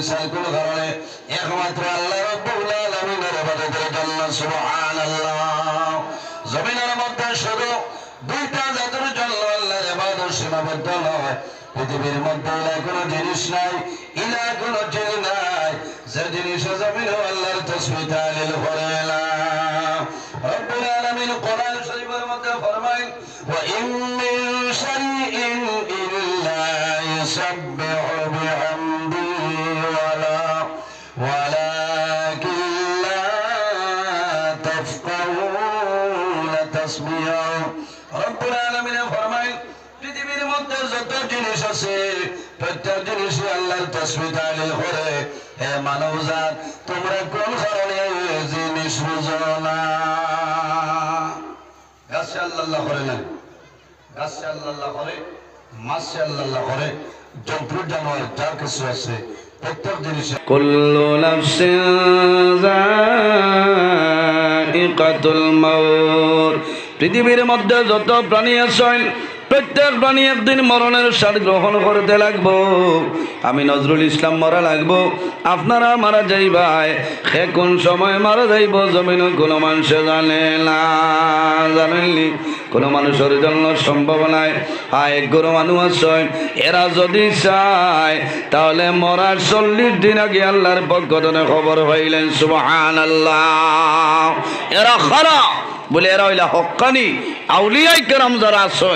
মিসাল কোন কারণে একমাত্র আল্লাহ রাব্বুল আলামিনের ইবাদতের জন্য সুবহানাল্লাহ জমিনের মধ্যে শুধু দুইটা জাতির জন্য আল্লাহর ইবাদত সীমাবদ্ধ নয় পৃথিবীর মধ্যে ইলা কোনো জিনিস নাই ইলা কোনো জিনিস নাই যে জিনিস জমিনে আল্লাহর তাসবিহ তাহলিল করে না রব্বুল আলামিন কোরআন শরীফের মধ্যে ফরমায় ওয়া ইন মিন শাইইন ইল্লা ইউসাব্বিহু বিহামদিহি ওয়ালাকিন লা তাফকাহুনা তাসবিহাহু রব্বুল আলামিন ফরমায় পৃথিবীর মধ্যে যত জিনিস আছে প্রত্যেক জিনিসই আল্লাহর তাসবিহ তাহলিল করে হে মানবজাত তোমরা কোন কারণে জিনিস বুঝো না গাছে আল্লাহ করে না গাছে আল্লাহ করে মাছে আল্লাহ করে জন্তু জানোয়ার যা কিছু আছে প্রত্যেক জিনিস কুল্লু নাফসিন যায়িকাতুল মাউত পৃথিবীর মধ্যে যত প্রাণী আছে প্রত্যেক প্রাণী একদিন মরণের স্বাদ গ্রহণ করতে লাগবো আমি নজরুল ইসলাম মারা লাগবো আপনারা মারা যাইবাই সে কোন সময় মারা যাইব জমিন কোনো মানুষে জানে না জানেননি কোনো মানুষের জন্য সম্ভব নাই হায় গরু মানুষ আছে এরা যদি চায় তাহলে মরার 40 দিন আগে আল্লাহর পক্ষ থেকে খবর হইলেন সুবহানাল্লাহ এরা খারাপ বলে এরা হইলা হক্কানি আউলিয়াই কেরাম যারা আছে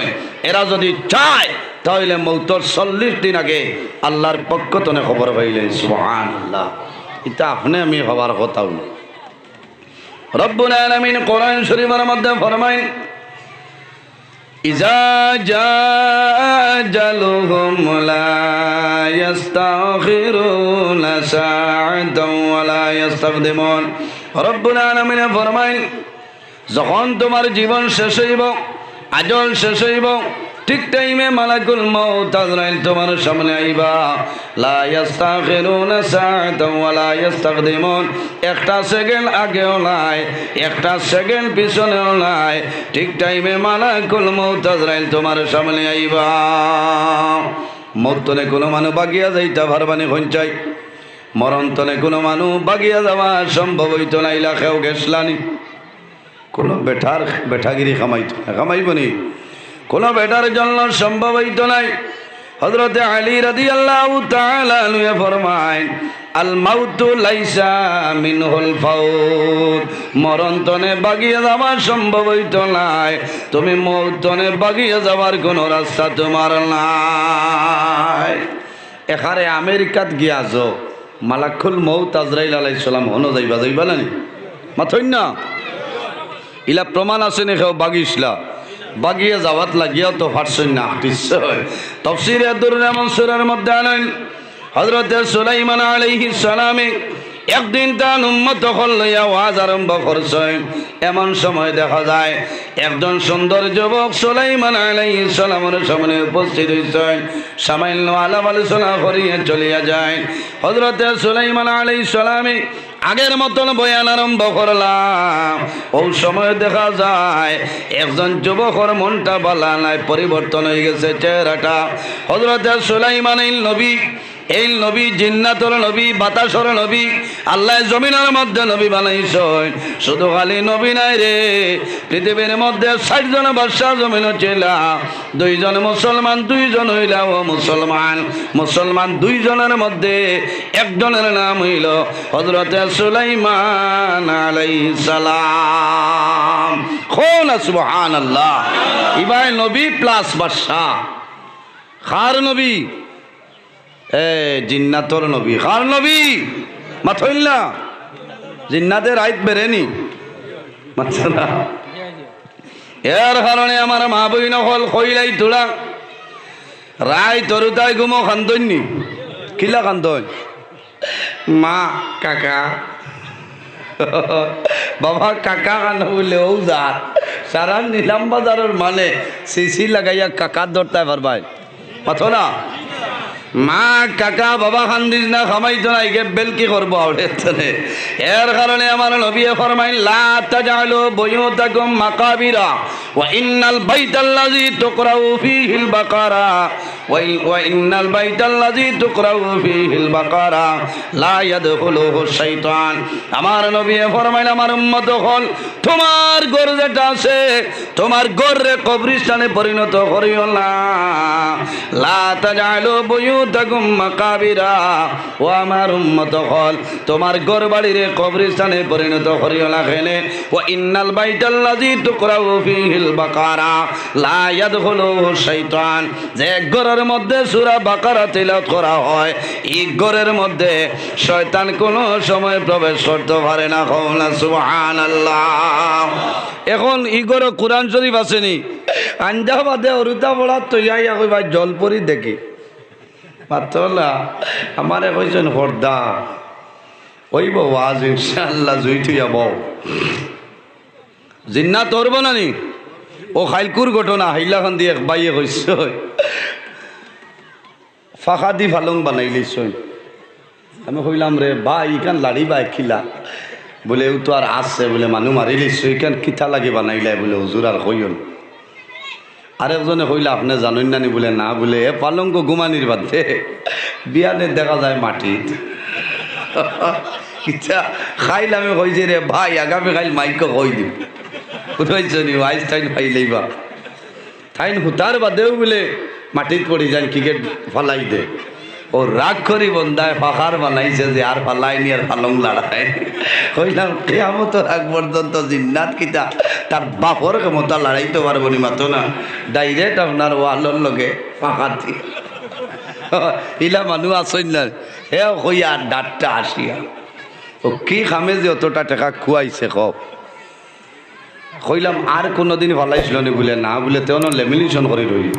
এরা যদি চায় তাহলে মৌতর 40 দিন আগে আল্লাহর পক্ষ থেকে খবর পাইলেন সুবহানাল্লাহ এটা আপনি আমি হবার কথা হল রব্বুল আলামিন কোরআন শরীফের মধ্যে ফরমায় ইজা জাজালুহুম লা ইস্তাখিরুনা সাআতাও ওয়া লা ইস্তাকদিমুন রব্বুল আলামিন ফরমায় যখন তোমার জীবন শেষ হইব আজল শেষ হইব ঠিক টাইমে মালাকুল মউত আজরাইল তোমার সামনে আইবা লা ইস্তাখিরুনা সাআতাও ওয়া লা ইস্তাকদিমুন একটা সেকেন্ড আগেও নাই একটা সেকেন্ড পিছনেও নাই ঠিক টাইমে মালাকুল মউত আজরাইল তোমার সামনে আইবা মরতনে কোনো মানুষ বাগিয়া যাইতা ভারবানি হঞ্চাই মরণতনে কোনো মানুষ বাগিয়া যাওয়া সম্ভব হইতো না ইলাকাও গেছলানি কোনো বেঠাগিরি কামাইব নি কোনো বেটার জন্য সম্ভব হইতো নাই হযরতে আলী রাদিয়াল্লাহু তাআলা আনহু ফরমায় আল মাউতু লাইসা মিনহুল ফাউত মরণতনে বাগিয়ে যাওয়া সম্ভব হইতো নাই তুমি মরণতনে বাগিয়ে যাওয়ার কোনো রাস্তা তোমার নাই এখানে আমেরিকাত গিয়াছ মালাকুল মউত আজরাইল আলাইহিস সালাম হনো যাইবা না মাথইন না ইলা প্রমাণ আছে নে কেউ বাগিসলা বাগিয়ে যাওয়াত লাগিয়াও তো ফাটছেন না নিশ্চয় তাফসীরে দুররে মনসুরের মধ্যে আনেন হযরত সুলাইমান আলাইহিস সালামে একদিন তার উম্মত লইয়া ওয়াজ আরম্ভ করছেন এমন সময় দেখা যায় একজন সুন্দর যুবক সুলাইমান আলাইহিস সালামের সামনে উপস্থিত হইছেন সামান্য আলাপ আলোচনা করিয়া চলিয়া যায় হযরত সুলাইমান আলাইহিস সালামে আগের মতন বয়ান আরম্ভ করলাম ওই সময় দেখা যায় একজন যুবকের মনটা ভালো নাই পরিবর্তন হয়ে গেছে চেহারাটা হযরত সুলাইমান এই নবী জিন্নাতুল নবী বাতাসর নবী আল্লাহ জমিনের মধ্যে নবী বানাইছেন শুধু খালি নবী নাই রে পৃথিবীর মধ্যে 60 জন বাদশা জমিন ছিল 2 জন মুসলমান 2 জন হইলা ও মুসলমান 2 জনের মধ্যে একজনের নাম হইল হযরত সুলাইমান আলাইহিস সালাম কোন সুবহানাল্লাহ ইবাই নবী প্লাস বাদশা খার নবী জিন্নাতর নবী খার নবী মাথইল্লা জিন্নাতে রাইত বেরেনি মাথা এর কারণে আমার মা বই নহল কইলাই তোলা রায় তরুতাই ঘুমো খান্দনি কিলা খান্দন মা কাকা বাবা কাকা কান বলে ও যার সারা নিলাম বাজারের মানে সিসি লাগাইয়া কাকা ধরতে পারবাই পাথো না মা কাকা বাবা খান্দিস না খামাইতো না একে বেল কি করবো আউড়ে এর কারণে আমার নবী ফরমাইন লা তাজালু বুয়ুতাকুম মাকাবিরা ওয়া ইন্নাল বাইতাল্লাযী তুকরাউ ফীহিল বাকারা ওয়াইন্নাল বাইতাল্লাযী তুকরাউ ফীহিল বাকারা লা ইয়াদখুলুহু শাইতান। আমার নবী ফরমাইলেন আমার উম্মত হল তোমার ঘর যেটা আছে তোমার ঘরে কবরস্থানে পরিণত করিও না। লা তাজআলু বুয়ুতাকুম মাকাবিরা, ও আমার উম্মত হল তোমার ঘর বাড়িরে কবরস্থানে পরিণত করিও না। খেলে ওয়া ইন্নাল বাইতাল্লাযী তুকরাউ ফীহিল বাকারা লা ইয়াদখুলুহু শাইতান, যে ঘরের মধ্যে সূরা বাকারা তিলাওয়াত করা হয় এই ঘরের মধ্যে শয়তান কোনো সময় প্রবেশ করতে পারে না। কওনা সুবহানাল্লাহ। এখন ই ঘরে কোরআন শরীফ আসেনি আঞ্জা বাদে অরুতা বড়া তৈয়া কইবা জলপরি দেখি মাত্র আমারে কইছেন হরদা ওইব ওয়াজ ইনশাআল্লাহ জুই থুইয়া বউ জিন্না তোরব নানি ও খাইলকুর ঘটনা হাইলাখান দিয়ে বাইয়ে কইস ফাঁকা দি ফালং বানাই লিস। আমি কইলাম রে ভাই ইখান লাড়ি বা খিলা বলে ও তো আর আসছে বলে মানুষ মারি লিস ইখান কিথা লাগে বানাইলাই বলে হুজুর আর কইল। আরেকজনে কইলা আপনি জানেন নানি বলে না বলে এ পালঙ্ক ঘুমানির বাদে বিয়ানে দেখা যায় মাটিত ইচ্ছা খাইল। আমি কইছি রে ভাই আগামী খাইল মাইক কই দিব বুঝাইছো নি আইস টাইন ফাইলেইবা ঠাইন হুতার বাদেও বলে মাটিত পড়ি যান ক্রিকেট ফালাই দে। ও রাগ করি বন্ধায় পাখার বানাইছে যে আর ফালাইনি আর ফালং লাড়ায়। কইলাম কেয়ামত রাগ পর্যন্ত জিন্নাত কিতা তার বাপর ক্ষমতা লড়াইতে পারবো নি মাতো না ডাইরেক্ট আপনার ওয়ালর লগে পাখা দিয়ে ইলা মানুষ আসেন না হে কইয়া ডাটটা আসিয়া ও কি খামে যে অতটা টাকা খুয়াইছে ক। কইলাম আর কোনোদিন ফালাইছিল নি বলে না বলে তেও লেমিনেশন করে রইল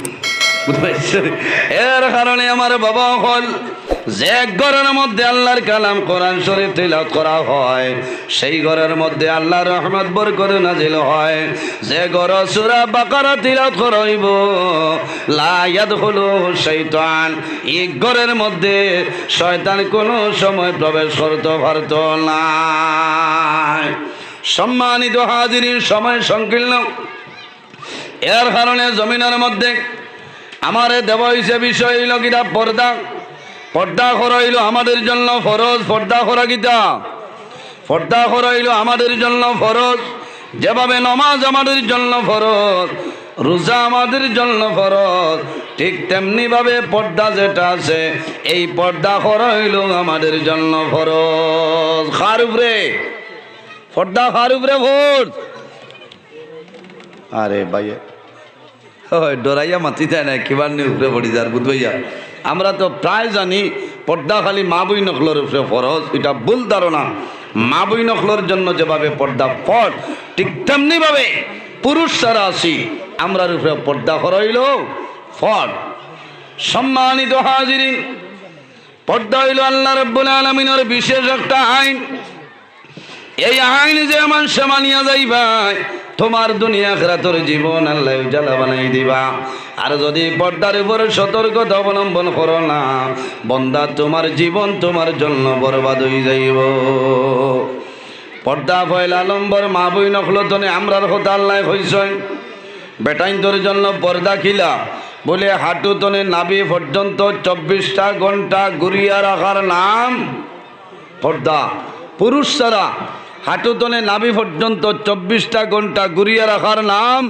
বুঝতে। এর কারণে আমার বাবা হল যে ঘরের মধ্যে আল্লাহর কালাম কোরআন শরীফ তিলাওয়াত করা হয় সেই ঘরের মধ্যে আল্লাহর রহমত বরকত নাজিল হয়। যে ঘর সূরা বাকারা তিলাওয়াত করাইব লা ইয়াদখুলুহু শাইতান, এই ঘরের মধ্যে শয়তান কোনো সময় প্রবেশ করতে পারত না। সম্মানিত হাজিরিন, সময় সংকীর্ণ, এর কারণে জমিনের মধ্যে আমার দেব হইছে বিষয় হইল কিতা পর্দা। পর্দা করা হইল আমাদের জন্য ফরজ। পর্দা করা কিতা? পর্দা করা হইল আমাদের জন্য ফরজ। যেভাবে নমাজ আমাদের জন্য ফরজ, রোজা আমাদের জন্য ফরজ, ঠিক তেমনি ভাবে পর্দা যেটা আছে এই পর্দা করা হইল আমাদের জন্য ফরজ। কার উপরে পর্দা? কার উপরে ফরজ? আরে ভাইয়া ডরাইয়া মাতি যায় না কিবার নিয়ে উপরে পড়ি যার বুঝবাইয়া। আমরা তো প্রায় জানি পর্দা খালি মা বই নকলের উপরে ফরজ, এটা ভুল ধারণা। মা বই নকলের জন্য যেভাবে পর্দা ফরজ ঠিক তেমনি ভাবে পুরুষ যারা আছি আমরার উপরে পর্দা করা হইল ফরজ। সম্মানিত হাজিরিন, পর্দা হইল আল্লাহ রাব্বুল আলামিনের বিশেষ একটা আইন। এই আইন যে মানুষে মানিয়া যাইবা তোমার দুনিয়া আখিরাতের জীবন আল্লাহ উজালা বানাই দিবা। আর যদি পর্দার উপরে সতর্কতা অবলম্বন করো না বন্দা, তোমার জীবন তোমার জন্য বরবাদ হয়ে যাইব। পর্দা পয়লা নম্বর মা বই নখলতনে আমরার কথা আল্লাহ কইছেন বেটাইন তোর জন্য পর্দা খিলা বলে হাঁটু তনে নাভি পর্যন্ত 24টা ঘন্টা ঘুরিয়া রাখার নাম পর্দা। পুরুষ ছাড়া হাঁটু তনে নাভি পর্যন্ত 24টা ঘন্টা ঘুরিয়া রাখার নাম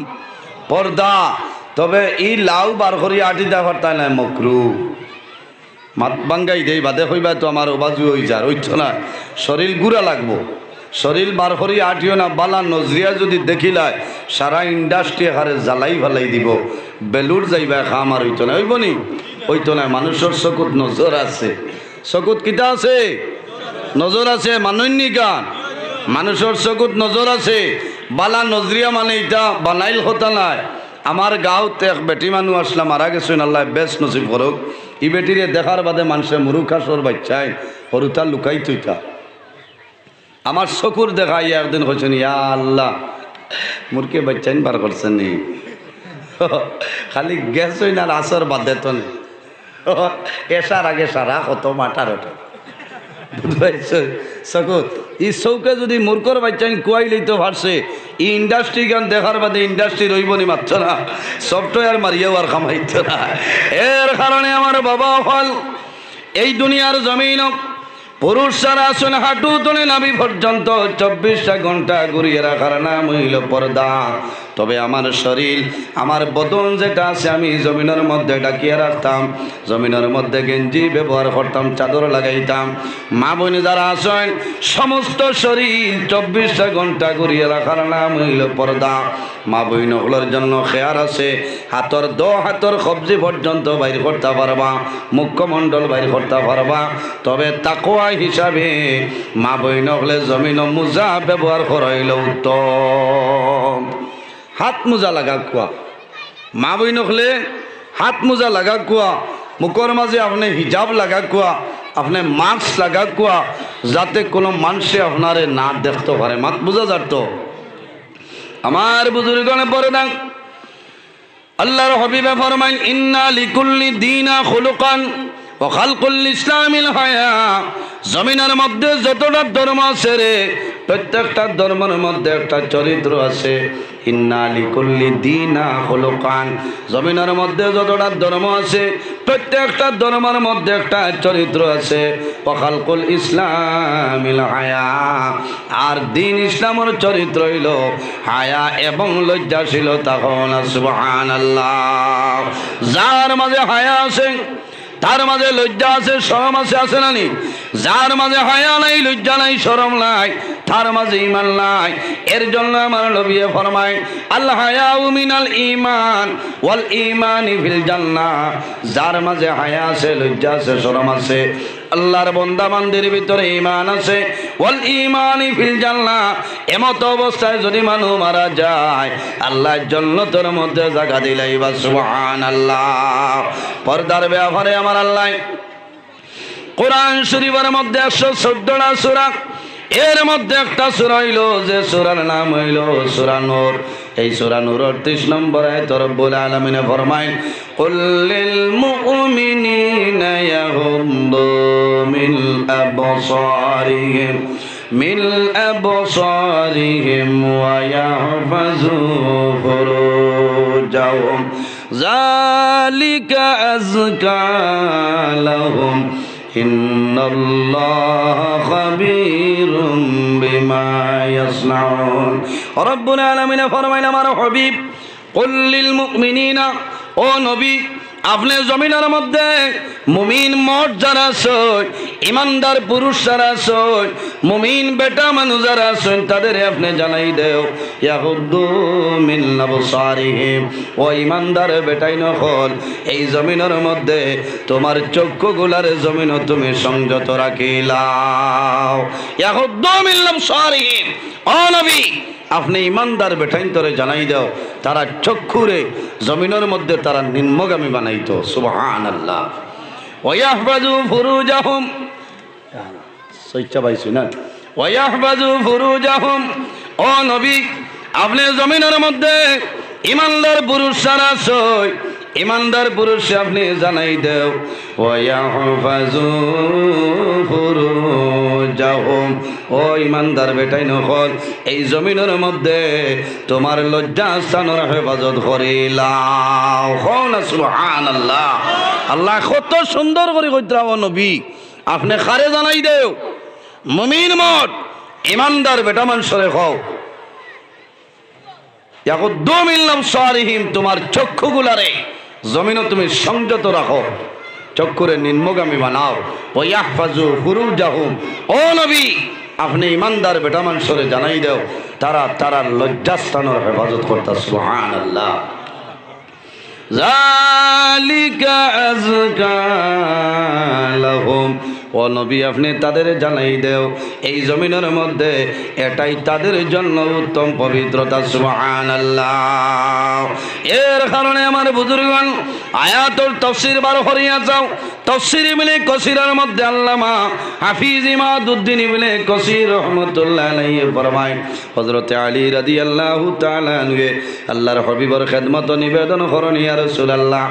পর্দা। তবে ই লাউ বার করিয়া আটি দেখার তাই নাই মকরু মাত বাঙ্গাই দেই বাদে কইবা তো আমার অবাজু হয়ে যার ওইতো না। শরীর গুড়া লাগবো, শরীর বার করিয়া আটিও না। বালা নজরিয়া যদি দেখিলায় সারা ইন্ডাস্ট্রি হারে জ্বালাই ভালাই দিব, বেলুর যাইবা খাম আর হইতো না। হইব নি? হইতো না। মানুষের চকুত নজর আছে। চকুত কিতা আছে? নজর আছে। মানন্যি গান মানুষের চকুত নজর আছে। বালা নজরিয়া মানে এটা বানাইল কথা নাই। আমার গাঁৱত এক বেটি মানুষ আসলা মারা গেছেন, আল্লাহ বেশ নসিব করুক। ই বেটিরে দেখার বাদে মানুষে মুরুখাসর বাচ্চাই সরুতা লুকাই তুইতা আমার চকুর দেখাই একদিন হয়েছেন ইয়া আল্লাহ মুরকে বাচ্চাইন বার করছেন নি খালি গেছই না আসর বাদে তো এসার আগে সারা কত মাটার ওটা বুঝতে চকুত ই চৌকে যদি মূর্খর বাচ্চাই কুয়াই লইতে পারছে ই ইন্ডাস্ট্রি গান দেখার বাদে ইন্ডাস্ট্রি রইবনি মাত্র না, সফটওয়্যার মারিয়াও আর কামাইত না। এর কারণে আমার বাবা হল এই দুনিয়ার জমিন পুরুষ যারা আছেন হাঁটু তুলে নাভি পর্যন্ত 24টা ঘন্টা ঘুরিয়ে রাখার নাম হইল পর্দা। তবে আমার শরীর আমার বদন যেটা আছে আমি জমিনের মধ্যে ডাকিয়ে রাখতাম, জমিনের মধ্যে গেঞ্জি ব্যবহার করতাম, চাদর লাগাইতাম। মা বোন যারা আছেন সমস্ত শরীর 24টা ঘন্টা ঘুরিয়ে রাখার নাম হইল পর্দা। মা বইনগুলোর জন্য খেয়ার আছে, হাতর 2 হাতর কবজি পর্যন্ত বাইর করতে পারবা, মুখমণ্ডল বাইর করতে পারবা। তবে তাকওয়া হিসাবে মা বইনগুলো জমিন মোজা ব্যবহার করাইল উত্তম। হাত মোজা লাগা কোয়া মা বইনগুলো হাত মোজা লাগা কোয়া, মুখর মাঝে আপনি হিজাব লাগা কোয়া, আপনি মাস্ক লাগা কোয়া, যাতে কোনো মানুষে আপনারে না দেখতে পারে। মাত বোঝা যাত আমার বুজুর্গনে পড়ে না আল্লাহর হাবিবে ফরমাইন ইন্না লিকুল্লি দীনা খুলুকান ওয়া খালকুল ইসলামিল হায়া। জমিনের মধ্যে যতটা ধর্ম আছে রে প্রত্যেকটা ধর্মের মধ্যে একটা চরিত্র আছে। ইন্না লিকুল্লি দীনা খুলুকান, জমিনের মধ্যে যতটা ধর্ম আছে প্রত্যেকটা ধর্মের মধ্যে একটা চরিত্র আছে। ওয়া খালকুল ইসলামিল হায়া, আর দিন ইসলামের চরিত্র হইল হায়া এবং লজ্জাশীলতা। সুবহানাল্লাহ। যার মাঝে হায়া আছে তার মাঝে লজ্জা আছে, শরম আছে না নি? যার মাঝে হায়া নাই, লজ্জা নাই, শরম নাই, তার মাঝে ঈমান নাই। এর জন্য আমার নবী ফরমায় আল হায়াউ মিনাল ঈমান ওয়াল ঈমানি ফিল জান্নাহ। যার মাঝে হায়া আছে, লজ্জা আছে, শরম আছে, আল্লাহর বান্দা বান্দির ভিতরে ঈমান আছে। ওয়াল ঈমানি ফিল জান্নাহ, এমত অবস্থায় যদি মানুষ মারা যায় আল্লাহ জান্নাতের মধ্যে জায়গা দিলাইবা। সুবহানাল্লাহ। পর্দার ব্যাপারে আমার আল্লাহ কোরআন শরীফের মধ্যে 114টা সূরা, এর মধ্যে একটা সূরা হইল যে সূরার নাম হইল সূরা নূর। এই সূরা নূরের 30 নম্বর আয়াত রব্বুল আলামিন ফরমায় কুল লিল মুমিনিনা ইয়াগুদ্দু মিন আবসারিহিম ওয়া ইয়াহফাযু ফুরুজাহুম যালিকা আযকা লাহুম ইন্নাল্লাহা খাবীরুম বিমা ইয়াসনাউন। রব্বুল আলামিন ফরমাইলেন আমার হাবিব কুল লিল মুমিনিনা, ও নবী আপনি জমিনের মধ্যে মুমিন মর্দ যারা আছেন, ইমানদার পুরুষ যারা আছেন, মুমিন বেটা মানুষ যারা আছেন তাদের আপনি জানাই দেও ইয়াগুদ্দু মিন আবসারিহিম, ও ইমানদার বেটাই নকল এই জমিনের মধ্যে তোমার চক্ষুগুলার জমিন তুমি সংযত রাখিলাও। ইয়াগুদ্দু মিন আবসারিহিম, ও নবী আপনি ইমানদার বেটাইন তোরে জানাই দাও তারা চক্ষুরে জমিনের মধ্যে তারা নিম্নগামী বানাইতো। সুবহানাল্লাহ। ওয়াহফাযু ফুরুজাহুম, সইচ্ছা পাইছি না, ওয়াহফাযু ফুরুজাহুম, ও নবী আপনি জমিনের মধ্যে ইমানদার পুরুষ যারা আছে ইমানদার পুরুষ আপনি জানাই দেও ওয়াহফাযু ফুরুজাহুম, ও ইমানদার বেটাই নকল এই জমিনের মধ্যে তোমার লজ্জা স্থানের হেফাজত করিলাও। সুবহানাল্লাহ। আল্লাহ কত সুন্দর করে কইরা ও নবী আপনি খারে জানাই দেও মুমিন মত ইমানদার বেটা মানুষরে খাও ইয়াগুদ্দু মিন আবসারিহিম, তোমার চক্ষুগুলারে জমিনও তুমি সংযত রাখো, চক্ষুরে নিম্নগামী বানাও। ওয়াহফাযু ফুরুজাহুম, ও নবী আপনি ইমানদার বেটা মানুষরে জানাই দাও তারা লজ্জাস্থানের হেফাজত করতা। সুবহানাল্লাহ। যালিকা আযকা লাহুম, ও নবী আপনি তাদের জানাই দেও এই জমিনের মধ্যে এটাই তাদের জন্য উত্তম পবিত্রতা। সুবহানাল্লাহ। এর কারণে আমার বুজুর্গগণ আয়াতুল তাফসীর বার করিয়া যাও, তাফসীর ইবনে কাসিরের মধ্যে আল্লামা হাফিজ ইমাদউদ্দিন ইবনে কাসির রাহমাতুল্লাহ আলাইহি ফরমায় হযরত আলী রাদিয়াল্লাহু তাআলা আনহু আল্লাহর হাবিবের খিদমত নিবেদন করেন ইয়া রাসূলুল্লাহ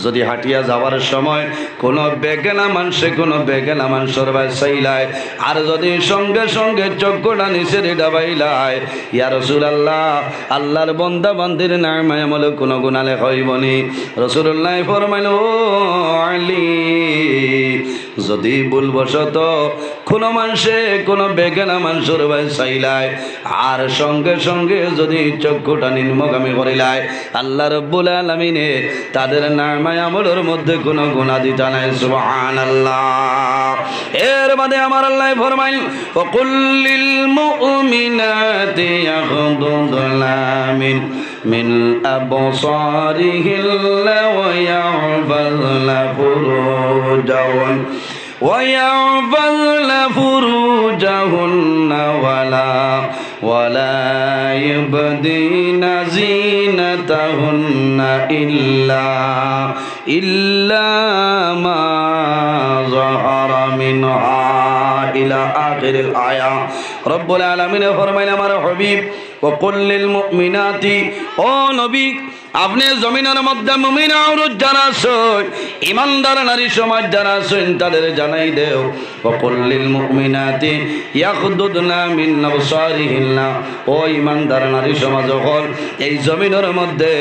যদি হাটিয়া যাওয়ার সময় কোন বেগানা মানুষের ভাই চাইলায় আর যদি সঙ্গে সঙ্গে চক্ষুটা নিচে ডাবাইলায় ইয়া রাসূলুল্লাহ আল্লাহর বান্দা বান্দির নামে আমল কোন গুনাহ হইবনি রাসূলুল্লাহ ফরমাইল ও আলী যদি ভুলবশত কোনো মানুষে কোনো বেগানা মানুষের ভাই চাইলায় আর সঙ্গে সঙ্গে যদি চক্ষুটা নিম্নগামী করিলায় আল্লাহ রাব্বুল আলামিনে তাদের নামে আমলের মধ্যে কোনো গুনাহ দিতা নাই সুবহানাল্লাহ এর বাদে আমার আল্লাহ ফরমাইল ওয়াকুল লিল মুমিনাতি ইয়াগদুদনা মিন আবসারিহিল্লা ওয়া ইয়াহফাযনা ফুরুজাহুন ويعفضن فروجهن ولا يبدين زينتهن إلا ما ظهر منها إلى آخر الآية رب العالمين فرمائن আমার হাবিব وقل للمؤمنات ও নবী আপনি জমিনের মধ্যে মুমিন আউরত যারা আছেন ঈমানদার নারী সমাজ যারা আছেন তাদের জানাই দেও ওয়াকুল লিল মুমিনাতি ইয়াগদুদনা মিন আবসারিহিন্না ও ঈমানদার নারী সমাজ হল এই জমিনের মধ্যে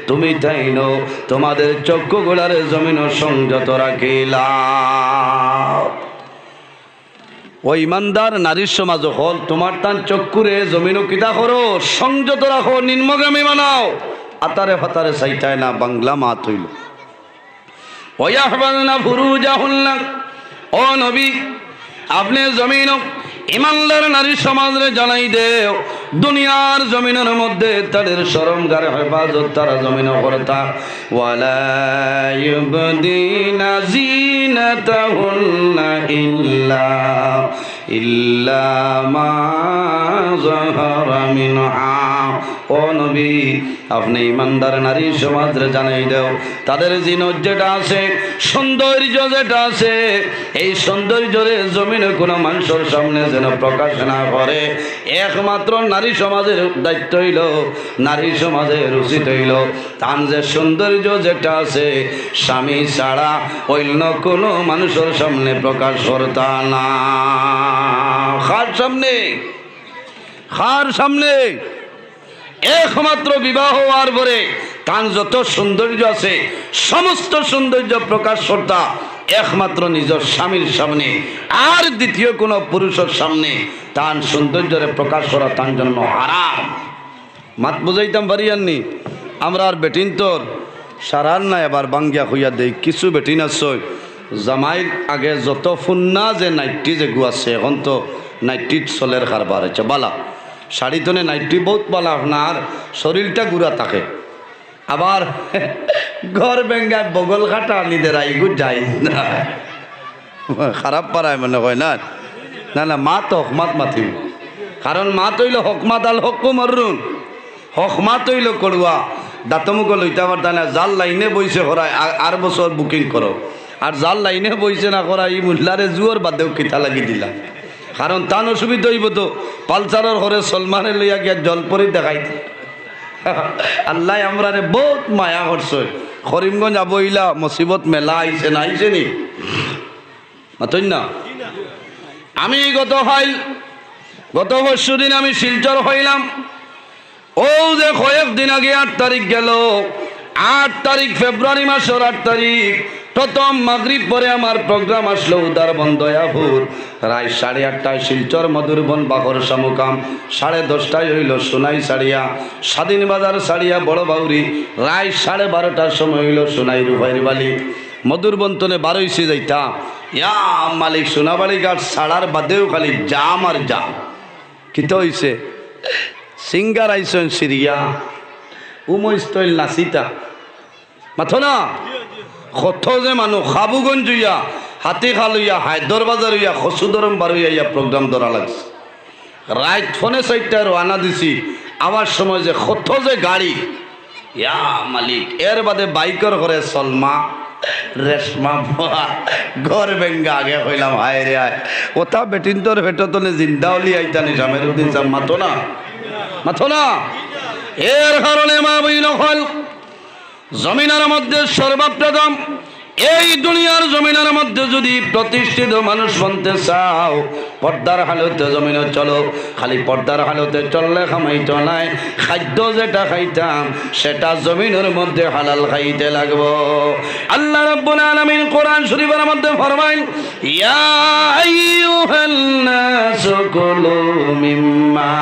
তুমি তাইনো তোমাদের চক্ষুগুলার জমিন সংযত রাখিলা ও ঈমানদার নারীর সমাজ হল তোমার তান চক্ষুরে জমিনও কিতা করো সংযত রাখো নিম্নগামী বানাও আতারে ফাতারে চাইতায় না বাংলা মাত হইল ওয়াহবালনা ফুরুজাহুন্না ও নবী আপনি জমিন ইমানদার নারী সমাজরে জানাই দেও দুনিয়ার জমিনের মধ্যে তাদের শরমগার হেফাজত তারা জমিন করতা ওয়ালা ইউবদিনা জিনাতাহুন্না ইল্লা মা যাহারা মিনহা ও নবী আপনি ইমানদার নারী সমাজরে জানাই দেও তাদের জিনত যেটা আছে সৌন্দর্য যেটা আছে এই সৌন্দর্যরে জমিনে কোনো মানুষের সামনে যেন প্রকাশ না করে একমাত্র নারী সমাজের দায়িত্ব হইল নারী সমাজের উচিত হইল তার যে সৌন্দর্য যেটা আছে স্বামী ছাড়া অন্য কোনো মানুষের সামনে প্রকাশ করতা না খার সামনে একমাত্র বিবাহ হওয়ার পরে তার যত সৌন্দর্য আছে সমস্ত সৌন্দর্য প্রকাশ করতা একমাত্র নিজের স্বামীর সামনে আর দ্বিতীয় কোনো পুরুষের সামনে তার সৌন্দর্যের প্রকাশ করা তার জন্য হারাম মাত বুঝাইতাম পারি আননি আমরা আর বেটিন তোর সারার না এবার বাঙ্গিয়া হইয়া দেই কিছু বেটিন আছে জামাইর আগে যত ফুন্না যে নাইটি যে গুয়াছে এখন তো নাইটির চলের কারবার হচ্ছে বালা শাড়ি তনে নাইটি বহুত বালা আপনার শরীরটা গুড়া থাকে আবার ঘর বেঙ্গায় বগল কাটা নিদের আইগু যাই না খারাপ পারায় মনে হয় না না না মা তো হকমাত মাতিব কারণ মা তৈল হকমাত আল হকু মরুন হকমাত তৈল করুয়া দাঁতমুখ লইতে আমার তা না জাল লাইনে বইছে করায় আর বছর বুকিং করো আর জাল লাইনে বইছে না করা এই মুল্লারে জুয়োর বাদেও কিতা লাগি দিলা কারণ তান অসুবিধা হইব তো পালসারের ঘরে সলমানের লইয়া গিয়া জলপরি দেখাই আল্লাহ আমরা রে বহুত মায়া করছে করিমগঞ্জ আবইলা মুসিবত মেলা আইছে না আইছে নি মাতই না আমি গত পরশুদিন আমি শিলচর হইলাম ও যে কয়েকদিন আগে 8 তারিখ গেল 8 তারিখ ফেব্রুয়ারি মাসের 8 তারিখ প্রথম মাগরিব পরে আমার প্রোগ্রাম আসলো উদারবন দয়াপুর রায় 8:30টায় শিলচর মধুরবন বাখর সামুকাম 10:30টায় হইল সোনাই সাড়িয়া স্বাধীন বাজার সাড়িয়া বড় বাউরি রায় 12:30টার সময় হইল সোনাই রুবাইর বালি মধুরবন তনে 12 যাইতা ইয়া মালিক সোনাবাড়ি ঘাট ছাড়ার বাদেও খালি জাম আর জাম কিতো হইছে সিঙ্গার আইসন সিরিয়া উমস্তইল নাসিতা মাথো না কত যে মানুষ খাবুগঞ্জ হইয়া হাতি খাল হইয়া হায়দর বাজার হইয়া খসুদরম বার হইয়া ইয়া প্রোগ্রাম ধরা লাগছে রাত ফোনে 4টায় রওনা দিছি আবার সময় যে কত যে গাড়ি ইয়া মালিক এর বাদে বাইকের ঘরে সলমা রেশমা বুয়া ঘর বেঙ্গা আগে হইলাম হায় রে আয় ওটা বেটিন তোর ভেটতনে জিন্দাউলি আইতানি জামের উদ্দিন সাহেব মাথো না এর কারণে মা বই নকল জমিনের মধ্যে সর্বপ্রথম এই দুনিয়ার জমিনের মধ্যে যদি প্রতিষ্ঠিত মানুষ বনতে চাও পর্দার হালতে জমিনে চলো খালি পর্দার হালতে চললে খামাইতো নাই খাদ্য যেটা খাইতাম সেটা জমিনের মধ্যে হালাল খাইতে লাগবো আল্লাহ রাব্বুল আলামিন কোরআন শরীফের মধ্যে ফরমায় ইয়া আইয়ুহান নাসু কুলু মিম্মা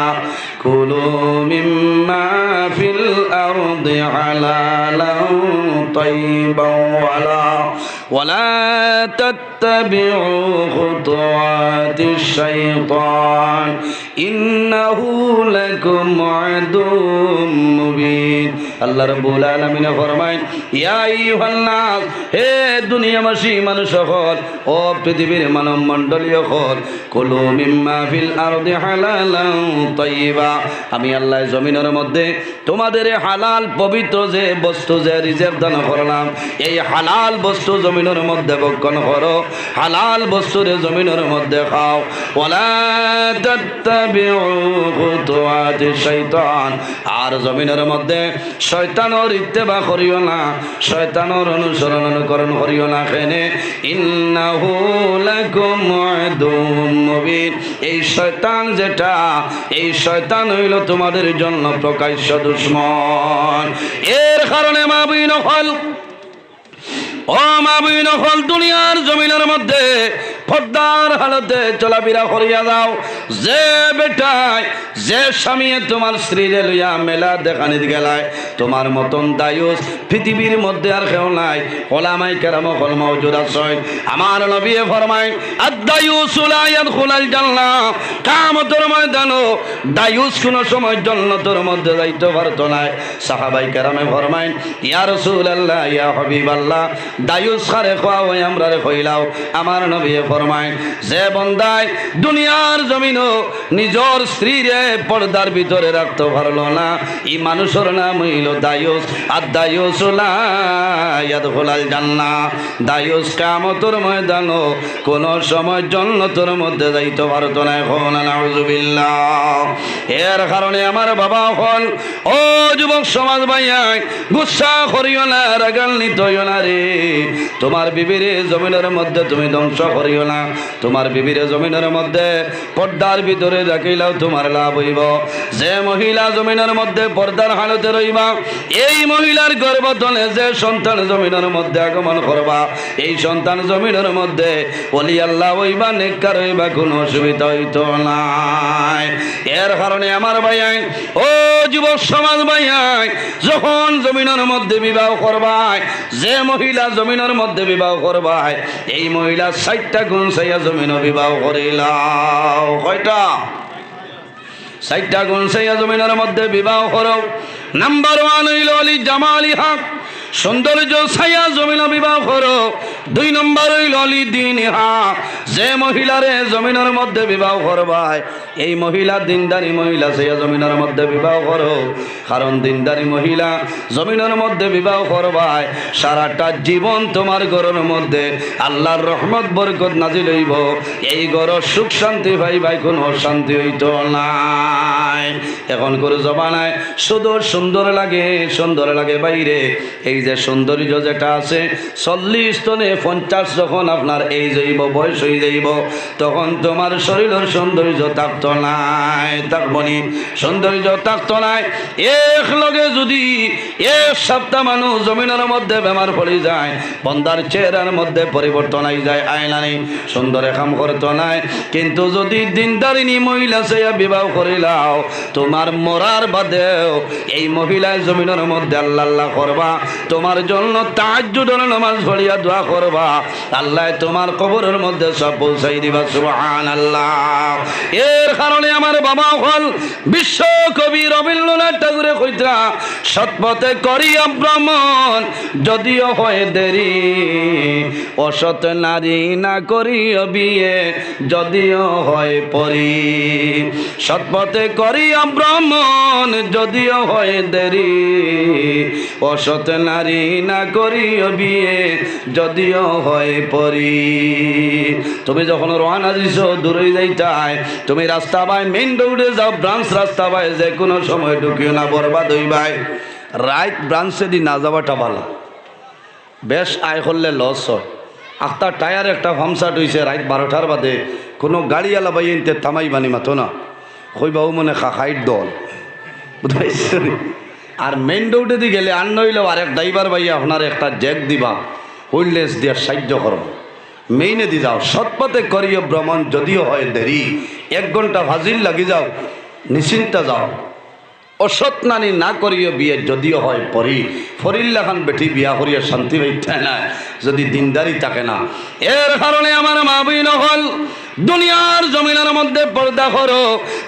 ফিল আরদি হালালান তাইয়িবান ولا تتبعوا خطوات الشيطان إنه لكم عدو مبين الله رب العالمين فرمائیں يا أيها الناس হে দুনিয়াবাসী মানুষ সকল ও পৃথিবীর মানব মণ্ডলী সকল কুলু মিম্মা ফিল আরদি হালালান তাইয়িবা আমি আল্লাহ জমিনের মধ্যে তোমাদের হালাল পবিত্র যে বস্তু যে রিজেক্ট দান করলাম এই হালাল বস্তু জমিনের মধ্যে ভক্ষণ করো হালাল বস্তুরে জমিনের মধ্যে খাও ওয়ালা তাত্তাবিউ খুতুওয়াতিশ শাইতান আর জমিনের মধ্যে শয়তানের ইত্তেবা করিও না শয়তানের অনুসরণ অনুকরণ করিও না কেনে ইন্নাহু লাকুম আদুউম মুবিন এই শয়তান যেটা এই শয়তান হইল তোমাদের জন্য প্রকাশ্য দুশমন এর কারণে মা বিন হল ও মা বিন হল দুনিয়ার জমিনের মধ্যে পর্দার হালতে চলাফেরা করিয়া যাও যে বেটায় যে স্বামী তোমার স্ত্রীরে লইয়া মেলা দেখানিত গেলায় তোমার মতন দায়ুস পৃথিবীর মধ্যে আর কেউ নাই ওলামাই কেরাম হল মওজুদ আছে আমার নবী ফরমায় আদ-দায়ুসু লা ইয়াদখুলুল জান্নাহ কিয়ামতের ময়দানে দায়ুস কোন সময় জান্নাতের মধ্যে যাইতে পারতো না সাহাবাই কেরামে ফরমায় ইয়া রাসূলুল্লাহ ইয়া হাবিবাল্লাহ দায়ুস খারে খাওয়াও আমরা রে কইলাও আমার নবী ফরমায় যে বান্দায় দুনিয়ার জমিনও নিজের স্ত্রীরে পর্দার ভিতরে রাখতে পারলো না এই মানুষের নাম হইল দায়ুস আর দায়ুস লা ইয়াদখুলুল জান্নাহ দায়ুস কিয়ামতের ময়দানে কোন সময় জান্নাতের মধ্যে যাইতে পারতো না কোন নাউযুবিল্লাহ এর কারণে আমার বাবা হল ও যুবক সমাজ ভাইয়াই গুসা করিও না রাগান্বিত হইও না রে তোমার বিবিরে জমিনের মধ্যে তুমি ধ্বংস করিও না তোমার বিবিরে জমিনের মধ্যে পর্দার ভিতরে রাখিলাও তোমার লাভ হইব যে মহিলা জমিনের মধ্যে পর্দার হালতে রইবা এই মহিলার গর্ভতলে যে সন্তান জমিনের মধ্যে আগমন করবা এই সন্তান জমিনের মধ্যে ওলি আল্লাহ হইবা নেককার হইবা কোনো অসুবিধা হইতো নাই এর কারণে আমার ভাইয়াই ও যুবক সমাজ ভাইয়াই যখন জমিনের মধ্যে বিবাহ করবাই যে মহিলা জমিনের মধ্যে বিবাহ করবাই এই মহিলা 60টা গুণ চাইয়া জমিন বিবাহ করিলাও কয়টা 60টা গুণ চাইয়া জমিনের মধ্যে বিবাহ করো নাম্বার 1 হইল আলী জামালি হক সৌন্দর্য ছায়া জমিন বিবাহ করো 2 নম্বর হইল আলী দিন হক যে মহিলারে জমিনের মধ্যে বিবাহ করবাই এই মহিলা দিনদারি মহিলা ছায়া জমিনের মধ্যে বিবাহ করো কারণ দিনদারি মহিলা জমিনের মধ্যে বিবাহ করবাই সারাটা জীবন তোমার ঘরের মধ্যে আল্লাহর রহমত বরকত নাজিল হইব এই ঘর সুখ শান্তি ভাই কোনো অশান্তি হইতো নাই এখন করে জমানায় শুধু সুন্দর লাগে বাইরে এই যে সৌন্দর্য যেটা আছে 40 তনে 50 যখন আপনার এই যাইব বয়স হয়ে যাইব তখন তোমার শরীরের সৌন্দর্য থাকতো নাই থাকবনি সৌন্দর্য থাকতো নাই এক লগে যদি এক সপ্তাহ মানুষ জমিনের মধ্যে বেমার পড়ে যায় বন্দার চেহারার মধ্যে পরিবর্তন আই যায় আয়না নেই সুন্দরে কাম করতো নাই কিন্তু যদি দিনদারিনী মহিলা সে বিবাহ করিলাও তোমার মরার বাদেও এই মহিলায় জমিনের মধ্যে আল্লাহ করবা তোমার জন্য তাহাজ্জুদের নামাজ পড়িয়া দোয়া করবা করবা আল্লাহ তোমার কবরের মধ্যে সব পৌঁছাই দিবা সুবহানাল্লাহ। এর কারণে আমার বাবা হল বিশ্ব কবি রবীন্দ্রনাথ ঠাকুরে কইতা সৎপথে করিয়া ভ্রমণ যদিও হয় দেরি, অসৎ নারী না করিও বিয়ে যদিও হয় পরি। সৎপথে করিয়া ভ্রমণ যদিও হয় দেরি, অসৎ নারী না করিও বিয়ে যদিও হয় পরি। তুমি যখন রওনা দিছ দূরে যাইতাই, তুমি রাস্তা বাই মেইন রোডে যাও, ব্রাঞ্চ রাস্তা বাই যে কোনো সময় ঢুকিও না, বরবাদ হইবাই। রাইট ব্রাঞ্চে দি না যাওয়াটা ভালো, বেশ আয় করলে লস হয়। আখতার টায়ার একটা ফামসাট হয়েছে রাইট 12টার বাদে, কোনো গাড়ি আলা বাই এনতে থামাই বানি মাথো না, কইবাও মনে খাইট দল বুঝতে। আর মেইন রোডে দিয়ে গেলে আর নইলেও আরেক ড্রাইভার ভাই আপনার একটা জ্যাক দিবা, উইলনেস দিয়ে সাহায্য করব। মেইনে দি যাও, সৎপথে করিও ভ্রমণ যদিও হয় দেরি, 1 ঘন্টা ফাজিল লাগি যাও, নিশ্চিন্তা যাও। অসৎ নারী না করিও বিয়ে যদিও হয় পরি, ফরিল্লা খান বেটি বিয়া করিয়া শান্তি পাইতে না যদি দিনদারি থাকে না। এর কারণে আমার মা বইন হল দুনিয়ার জমিনের মধ্যে পর্দা করো,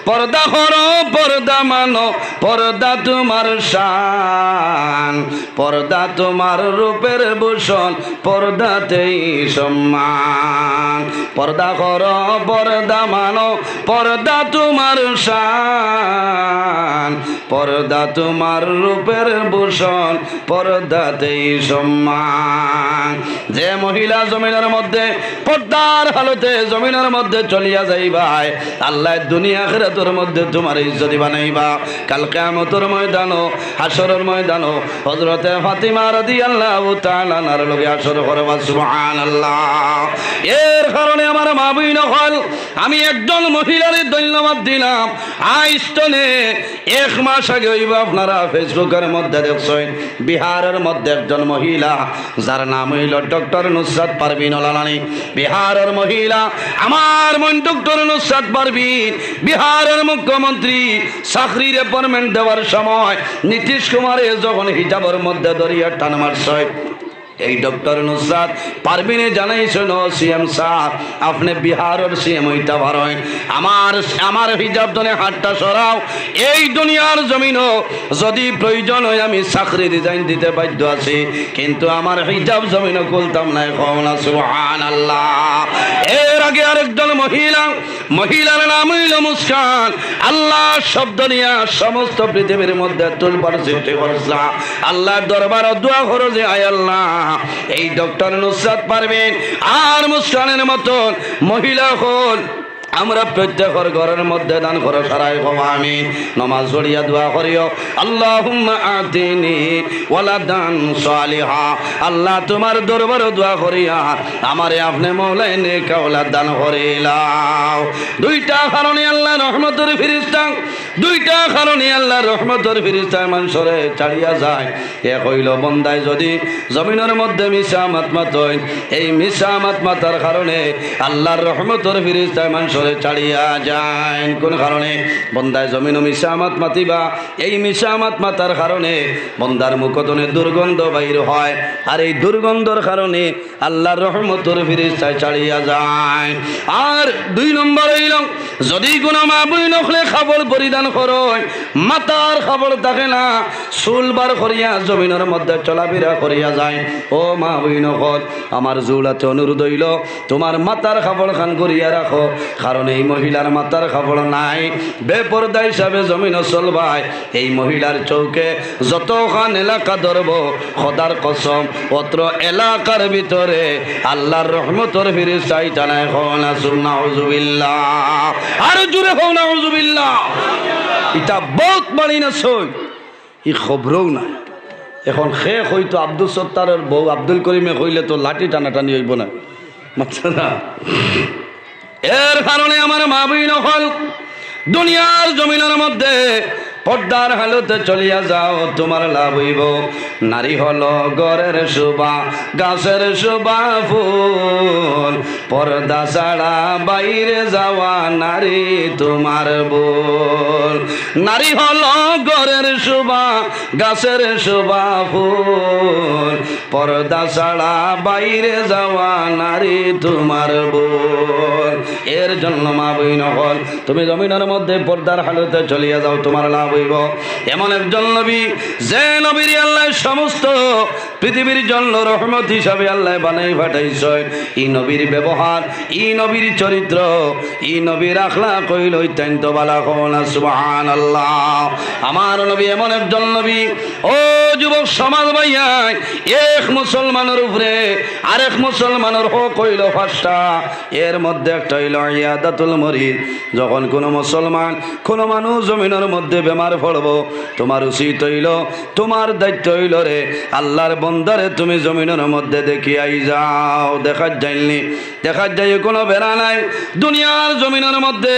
পর্দা করো, পর্দা মানো, পর্দা তোমার শান, পর্দা তোমার রূপের ভূষণ, পর্দাতেই সম্মান। পর্দা করো, পর্দা মানো, পর্দা তোমার শান, পর্দা তোমার রূপের ভূষণ, পর্দাতেই সম্মান। যে মহিলা জমিনের মধ্যে পর্দার হালতে জমিনের মধ্যে চলিয়া যাইবাই, আল্লাহ দুনিয়া আখিরাতের মধ্যে তোমার ইজ্জত বানাইবা। কাল কিয়ামতের ময়দানো, হাসরের ময়দানো হযরতে ফাতিমা রাদিয়াল্লাহু তাআলা আনহার লগে হাসর করবা সুবহানাল্লাহ। এর কারণে আমার মা বইন হল আমি একজন মহিলারে ধন্যবাদ দিলাম। আইস্তনে 1 মাস আগে হইব আপনারা ফেসবুকের মধ্যে দেখছেন, বিহারের মধ্যে একজন মহিলা যার নাম হইল ডক্টর নুসরাত পারভিন ওলালানি। বিহারের মহিলা, আমার মন ডক্টর নুসরাত পারভিন বিহারের মুখ্যমন্ত্রী চাকরির অ্যাপয়েন্টমেন্ট দেওয়ার সময় নীতিশ কুমারে যখন হিজাবের মধ্যে ধরিয়া টান মারছে, এই ডক্টর নুসরাত পারভিনে জানাইছেন সিএম সাহেব আপনি বিহারের সিএম হইতে পারেন, আমার হিজাব জনে হাতটা সরাও। এই দুনিয়ার জমিনও যদি প্রয়োজন হয় আমি চাকরি রিজাইন দিতে বাধ্য আছি, কিন্তু আমার হিজাব জমিনও খুলতাম না। কওনা সুবহানাল্লাহ। এর আগে আরেকজন মহিলার নাম হইল মুস্কান। আল্লাহ শব্দ নিয়ে সমস্ত পৃথিবীর মধ্যে তুলবার সৃষ্টি করছিলাম। আল্লাহর দরবারে দোয়া করো যে আয় আল্লাহ এই ডক্টর নুসরাত পারভিন আর মুস্কানের মতন মহিলা হল আমরা প্রত্যেকের ঘরের মধ্যে দান করো সারাই হওয়া। আমি নামাজ পড়িয়া দোয়া করিও, আল্লাহুম্মা আতিনি ওয়ালাদান সালিহা। আল্লাহ তোমার দরবারে দোয়া করিয়া আমারে আপনি মওলাই নেক ওলাদ দান করিলাও। 2টা কারণে আল্লাহ রহমতের ফেরেশতা, 2টা কারণে আল্লাহ রহমতের ফেরেশতা মানুষরে ছাড়িয়া যায়। এক হইল বন্দায় যদি জমিনের মধ্যে মিশা মাত হয়, এই মিশা মাতার কারণে আল্লাহর রহমতের ফেরেশতা মানুষ ছাড়িয়া যায়। কোন কারণে? বন্দায় জমিন মিশামাত মাতিবা, এই মিশামাত মাতার কারণে বন্দার মুখতনে দুর্গন্ধ বাইর হয়, আর এই দুর্গন্ধর কারণে আল্লাহর রহমতের ফেরেশতা ছাড়িয়া যায়। আর 2 নম্বর হইল যদি কোনো মা বই নখলে খাবল পরিধান করো, মাতার খাবল থাকে না, চুল বার করিয়া জমিনের মধ্যে চলাফেরা করিয়া যায়। ও মা বই নখল আমার জুলাতে অনুরোধ হইল তোমার মাতার খাবল খান করিয়া রাখো, কারণ এই মহিলার মাতার খাবল নাই, বেপরদা হিসাবে জমিন চলবাই। এই মহিলার চৌকে যতখান এলাকা ধরব খোদার কসম অত্র এলাকার ভিতরে আল্লাহর রহমতের ফেরেশতা টানায় হওনা সুবহানাল্লাহ। আর জুড়ে হওনা নাউজুবিল্লাহ। এটা বহুত মানি না সই ই খবরও না। এখন শেখ হইতো আব্দুল সত্তারের বউ আব্দুল করিমে কইলে তো লাঠি টানাটানি হইব না, বুঝছো না? এর কারণে আমার মা বই নকল দুনিয়ার জমিনের মধ্যে পর্দার হালতে চলিয়া যাও তোমার লাভ হইব। নারী হলো ঘরের শোভা, গাছের শোভা ফুল, পর্দা ছাড়া বাইরে যাওয়া নারী তোমার ভুল। নারী হলো ঘরের শোভা, গাছের শোভা ফুল, পর্দা ছাড়া বাইরে যাওয়া নারী তোমার ভুল। এর জন্য মা বইন হল তুমি জমিনের মধ্যে পর্দার হালতে চলিয়া যাও তোমার লাভ হইব। এমন একজন নবী যে নবীর আল্লাহ সমস্ত পৃথিবীর জন্য রহমত হিসাবে আল্লাহ বানাই পাঠাইছেন। এই নবীর ব্যবহার, এই নবীর চরিত্র, এই নবীর আখলাক হইল অত্যন্ত ভালো। সুবহানাল্লাহ। আমার নবী এমন একজন নবী, ও যুবক সমাজ ভাইয়াই, এক মুসলমানের উপরে আরেক মুসলমানের হক হইল পাঁচটা। এর মধ্যে একটা হইল ইয়াদাতুল মরিদ। যখন কোনো মুসলমান কোনো মানুষ জমিনের মধ্যে বেমার পড়ব, তোমার উচিত হইল, তোমার দায়িত্ব হইল রে আল্লাহর বন্দারে তুমি জমিনের মধ্যে দেখিয়াই যাও। দেখার যাইনি, দেখার যাই কোনো বেড়া নাই। দুনিয়ার জমিনের মধ্যে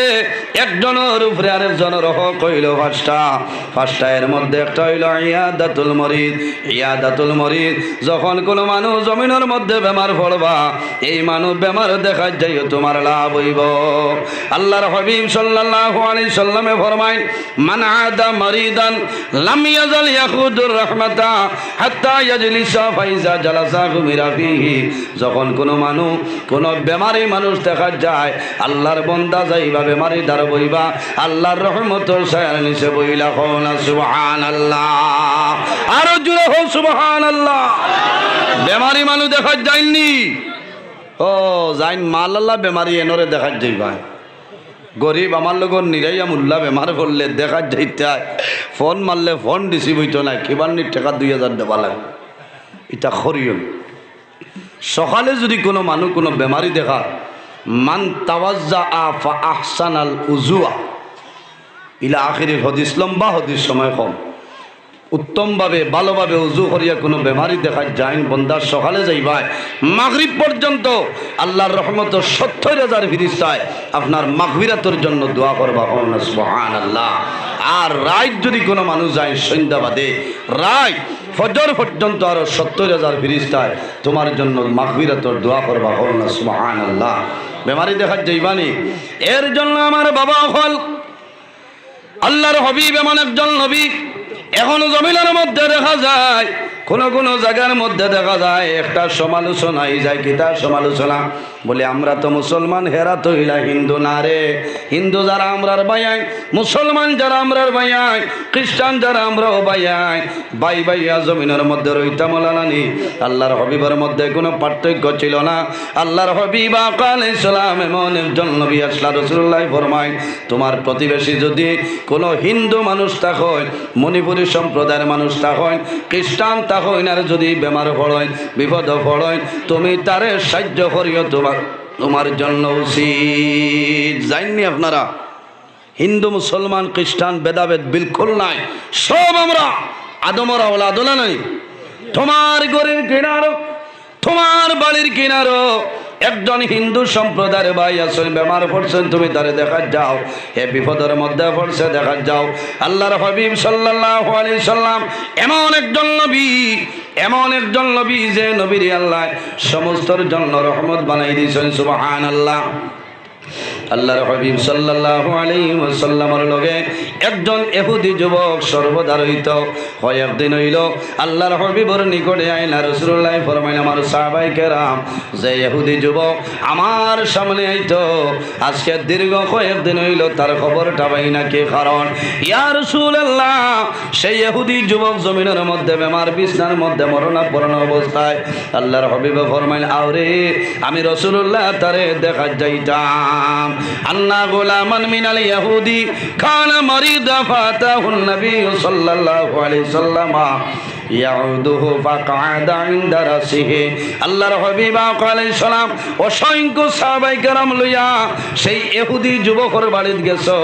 একজনের উপরে আরেকজনের হক হইল পাঁচটা। পাঁচটা এর মধ্যে একটা হইল ইয়াদাতুল মরিদ। ইয়াদাতুল মরিদ, যখন কোনো মানুষ জমিনের মধ্যে বেমার পড়বা, এই মানুষ বেমার দেখার যাই তোমার লাভ হইব। আল্লাহর হাবিব সাল্লাল্লাহু আলাইহি সাল্লামে ফরমায়, মান আদা মারিদান লাম ইয়াজাল ইয়াখুদুর রাহমাতা হাত্তা ইয়াজলিসা ফাইজা জালাসা গুমিরা ফিহি। যখন কোনো মানুষ কোনো বেমারি মানুষ দেখা যায়, আল্লাহর বন্দা যাইবা বেমারি দ্বার বইবা, আল্লাহর রহমতের ছায়ার নিচে বইলা হন সুবহানাল্লাহ। আরো জোরে হো সুবহানাল্লাহ। বেমারি মানুষ দেখা যায়নি, ও যাইন মাল আল্লাহ বেমারি এনরে দেখা যাইবা। গরিব আমার লগর নিরাইয়া মুল্লা বেমার করলে দেখা যাইতে ফোন মারলে ফোন রিসিভ হইতো না, কিবান্নির টাকা 2000 দেওয়া লাগে। এটা খরিয়ন। সকালে যদি কোনো মানুষ কোনো বেমারি দেখা, মান তাওয়াজ্জা ফা আহসানাল উজুয়া ইলা আখিরিল হদিস, লম্বা হদিস সময় কম, উত্তমভাবে ভালোভাবে উজু করিয়া কোনো বেমারি দেখা যায় বন্দার সকালে যাইবাই মাগরিব পর্যন্ত আল্লাহর রহমত 70,000 ফেরেশতায় আপনার মাগফিরাতের জন্য দোয়া করবা। সুবহানাল্লাহ। আর রাত যদি কোনো মানুষ যায় সন্ধ্যা বাদে রাত ফজর পর্যন্ত আরো 70,000 ফেরেশতায় তোমার জন্য মাগফিরাতের দোয়া করবা। সুবহানাল্লাহ। বেমারি দেখা যাইবানি। এর জন্য আমার বাবা হল আল্লাহর হাবিব এমন একজন নবী। এখনো জমিনের মধ্যে দেখা যায়, কোন কোন জায়গার মধ্যে দেখা যায় একটা সমালোচনাই যায়। কিতা সমালোচনা? বলে আমরা তো মুসলমান, হেরা তো হইলা হিন্দু না রে। হিন্দু যারা আমরার ভাইয়াই, মুসলমান যারা আমরার ভাইয়াই, খ্রিস্টান যারা আমরাও ভাইয়াই, ভাই ভাইয়া জমিনের মধ্যে রইতাম লালানি। আল্লাহর হাবিবের মধ্যে কোনো পার্থক্য ছিল না। আল্লাহর হাবিব আলাইহিস সালাম এমন একজন নবী আসলা। রাসূলুল্লাহ ফরমায়, তোমার প্রতিবেশী যদি কোনো হিন্দু মানুষ থাকেন, মণিপুরী সম্প্রদায়ের মানুষ থাকেন, খ্রিস্টান থাকেন, আর যদি বেমার পড়েন, বিপদ পড়েন, তুমি তারে সাহায্য করিও, তোমার জন্য উচিত। জানেননি আপনারা হিন্দু মুসলমান খ্রিস্টান ভেদাভেদ বিলকুল নাই, সব আমরা আদমরা ওলাদোলা নাই। তোমার ঘরের কিনারো, তোমার বাড়ির কিনারো একজন হিন্দু সম্প্রদায়ের ভাই আসল বেমার পড়ছেন, তুমি তারে দেখা যাও, এ বিপদের মধ্যে পড়ছে দেখা যাও। আল্লাহর হাবিব সাল্লাল্লাহু আলাইহি সাল্লাম এমন একজন নবী, এমন একজন নবী যে নবীর আল্লাহ সমস্তর জন্য রহমত বানাই দিয়েছেন। সুবহানাল্লাহ। আল্লাহর হাবিব সাল্লাল্লাহু আলাইহি ওয়াসাল্লামের লগে একজন ইহুদি যুবক সর্বদা রহিত হয়। একদিন হইল আল্লাহর হাবিবের নিকটে আইলা। রাসূলুল্লাহ ফরমাইলেন, আমার সাহাবায়ে কেরাম যে ইহুদি যুবক আমার সামনে আইতো, আজকে দীর্ঘ কয়েকদিন হইল তার খবরটা পাই না, কি কারণ? ইয়া রাসূলুল্লাহ, সেই ইহুদি যুবক জমিনের মধ্যে বেমার, বিছনার মধ্যে মরণাপন্ন অবস্থায়। আল্লাহর হাবিব ফরমাইলেন, আরে আমি রাসূলুল্লাহ তারে দেখা যাইতাম। আন্না গোলামান মিনাল ইহুদি কানা মারিদা ফাতাহুন নবী সাল্লাল্লাহু আলাইহি সাল্লাম ইয়াউদুহু ফাকাদা ইনদা রাসিহি। আল্লাহর হাবিব আলাইহিস সালাম অসংখ্য সাহাবায়ে কেরাম লইয়া সেই ইহুদি যুবকের বাড়িতে গেছে।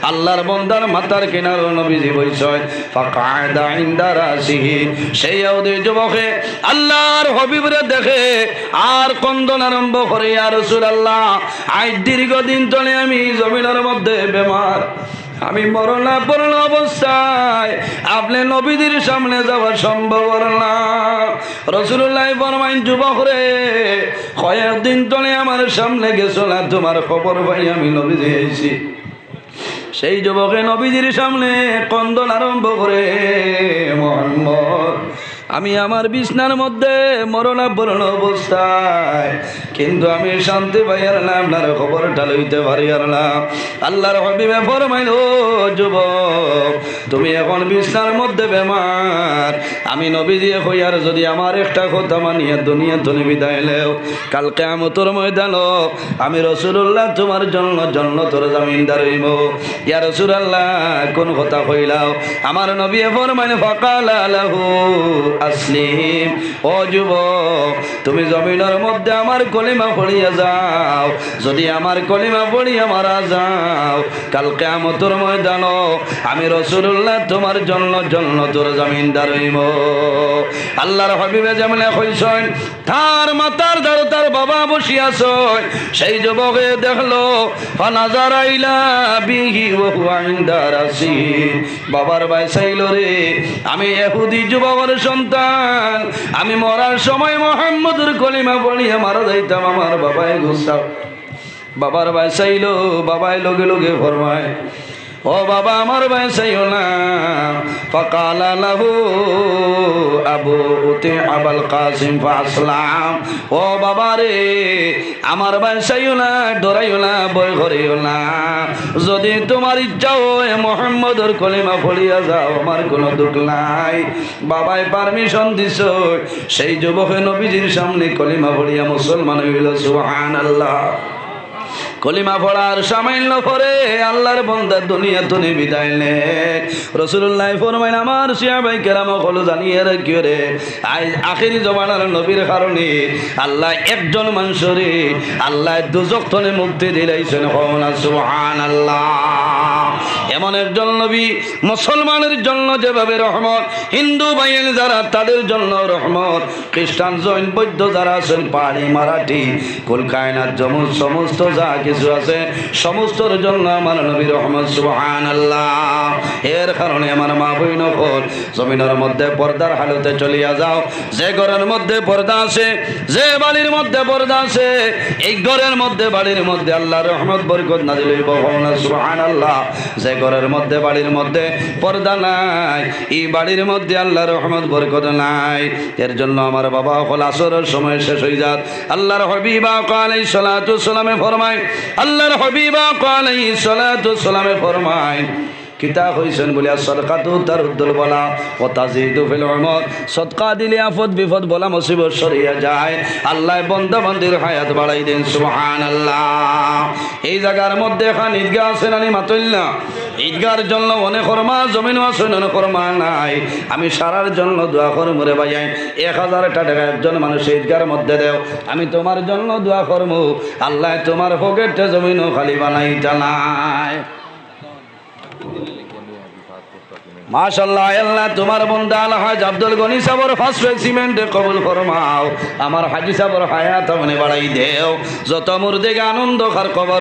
আল্লাহর বান্দার মাথার কিনারে নবীজি বইছে, ফাকাদা ইনদা রাসিহি। সেই ইহুদি যুবকে আল্লাহর হাবিবরে দেখে আর কন্দন আরম্ভ করে, ইয়া রাসূলুল্লাহ, আজ দীর্ঘদিন ধরে আমি জমিনের মধ্যে বেমার, আমি মরণাপন্ন অবস্থায় আপনি নবীদের সামনে যাওয়া সম্ভব না। রাসূলুল্লাহ ফরমাইন, যুবক রে, কয়েকদিন ধরে আমার সামনে গেছো না, তোমার খবর পাই আমি নবীজি আইছি। সেই যুবকে নবীজির সামনে কন্দন আরম্ভ করে, মুহাম্মদ, আমি আমার বিছনার মধ্যে মরণাপন্ন অবস্থায়, কিন্তু আমি শান্তি পাই আর না, আপনার খবরটা লইতে পারি আর না। আল্লাহর হাবিবে ফরমাইল, ও যুবক, তুমি এখন বিছনার মধ্যে বেমার, আমি নবী দিয়ে কই আর যদি আমার একটা কথা মানিয়ে দুনিয়া তুমি বিদায় লেও, কাল কিয়ামতের ময়দানে আমি রাসূলুল্লাহ তোমার জন্য জান্নাতের জামিনদার হইব। ইয়া রাসূলুল্লাহ, কোন কথা কইলাও? আমার নবী ফরমাইল, ফাকালা লাহু আসলিম, ও যুবক, তুমি জমিনের মধ্যে আমার কলিমা পড়িয়া যাও, যদি আমার কলিমা পড়িয়া মারা যাও, কাল কিয়ামতের ময়দানে আমি রাসূলুল্লাহ তোমার জন্য জান্নাতের জামিনদার হইব। আল্লাহর হাবিবে যেমন কইছেন, তার মাতার দ্বারা তার বাবা বসিয়া আছে, সেই যুবকে দেখলো, ফানাজারা ইলা বিহি ওয়া হুয়া ইনদা রাসি, বাবার ভাই চাইল, রে আমি ইহুদি যুবকের সন্তান, আমি মরার সময় মুহাম্মদের কলিমা পড়িয়া মারা যাইতাম, আমার বাবাই গুসাও। বাবার ভাই চাইল, বাবাই লগে লগে ফরমায়, ও বাবা, আমার ভাই চাইও না। ফাকালা লাহু আবু উতি আবুল কাসিম ফাসলাম, ও বাবা রে, আমার ভাই চাইও না, ডরাইও না, ভয় করিও না, যদি তোমার ইচ্ছা হয় মুহাম্মদের কলিমা পড়িয়া যাও, আমার কোনো দুঃখ নাই। বাবাই পারমিশন দিছ, সেই যুবকে নবীজির সামনে কলিমা পড়িয়া মুসলমান হইল। সুবহানাল্লাহ। কলিমা পড়ার সামান্য পরে আল্লাহর বান্দা দুনিয়া তুনি বিদায় নে। রাসূলুল্লাহ ফরমাইন, আমার সাহাবায়ে কেরাম হলো জানিয়ে রাখিও রে, আখিরি জমানার নবীর কারণে আল্লাহ একজন মানুষরে আল্লাহ দুজক থেকে মুক্তি দিলাইছেন। সুবহানাল্লাহ। এমন একজন নবী মুসলমানের জন্য যেভাবে রহমত, হিন্দু ভাইয়ের যারা তাদের জন্য রহমত, খ্রিস্টান, জৈন, বৌদ্ধ যারা আছেন, পাহাড়ি, মারাঠি, কলকায়নার সমস্ত যা কিছু আছে সমস্তর জন্য আমার নবী রহমত। সুবহানাল্লাহ। এর কারণে আমার মা বইন হল, জমিনের মধ্যে পর্দার হালতে চলিয়া যাও। যে ঘরের মধ্যে পর্দা আছে, যে বাড়ির মধ্যে পর্দা আছে, এই ঘরের মধ্যে বাড়ির মধ্যে আল্লাহর রহমত বরকত নাযিল হইব। সুবহানাল্লাহ। যে ঘরের মধ্যে বাড়ির মধ্যে পর্দা নাই, এই বাড়ির মধ্যে আল্লাহর রহমত বরকত নাই। এর জন্য আমার বাবা হল আসরের সময় শেষ হয়ে যাত, আল্লাহর হাবিব আলাইহিস সালাতু সালামে ফরমায়, আল্লাহর হাবিব আলাইহিস সালাতু সালামে ফরমায়, কিতা হইছেন বলিয়া সদকাতু তারুদ্দুল বলা ও তাজিদু ফিল উমর, সদকা দিলে আফত বিপদ বলা মুসিবত সরিয়া যায়, আল্লাহ বান্দা বান্দির হায়াত বাড়াই দেন। সুবহানাল্লাহ। এই জায়গার মধ্যে এখন ঈদগাহ আছে না মাতুল্লা? ঈদগাহর জন্য অনেক খরমা জমিন আছে, অনেক খরমা নাই। আমি সারার জন্য দোয়া করব রে ভাই, 1000 টাকা একজন মানুষ ঈদগাহর মধ্যে দেও, আমি তোমার জন্য দোয়া করব, আল্লাহ তোমার পকেটে জমিনও খালি বানাইতা নাই। মাশাআল্লাহ। আল্লাহ তোমার বান্দা আলহাজ আব্দুল গনি সাহেবের ফার্স্ট সিমেন্টে কবুল ফরমাও, আমার হাজী সাহেবের হায়াত মনে বাড়াই দেও, যত মুর্দেগে আনন্দ খার কবর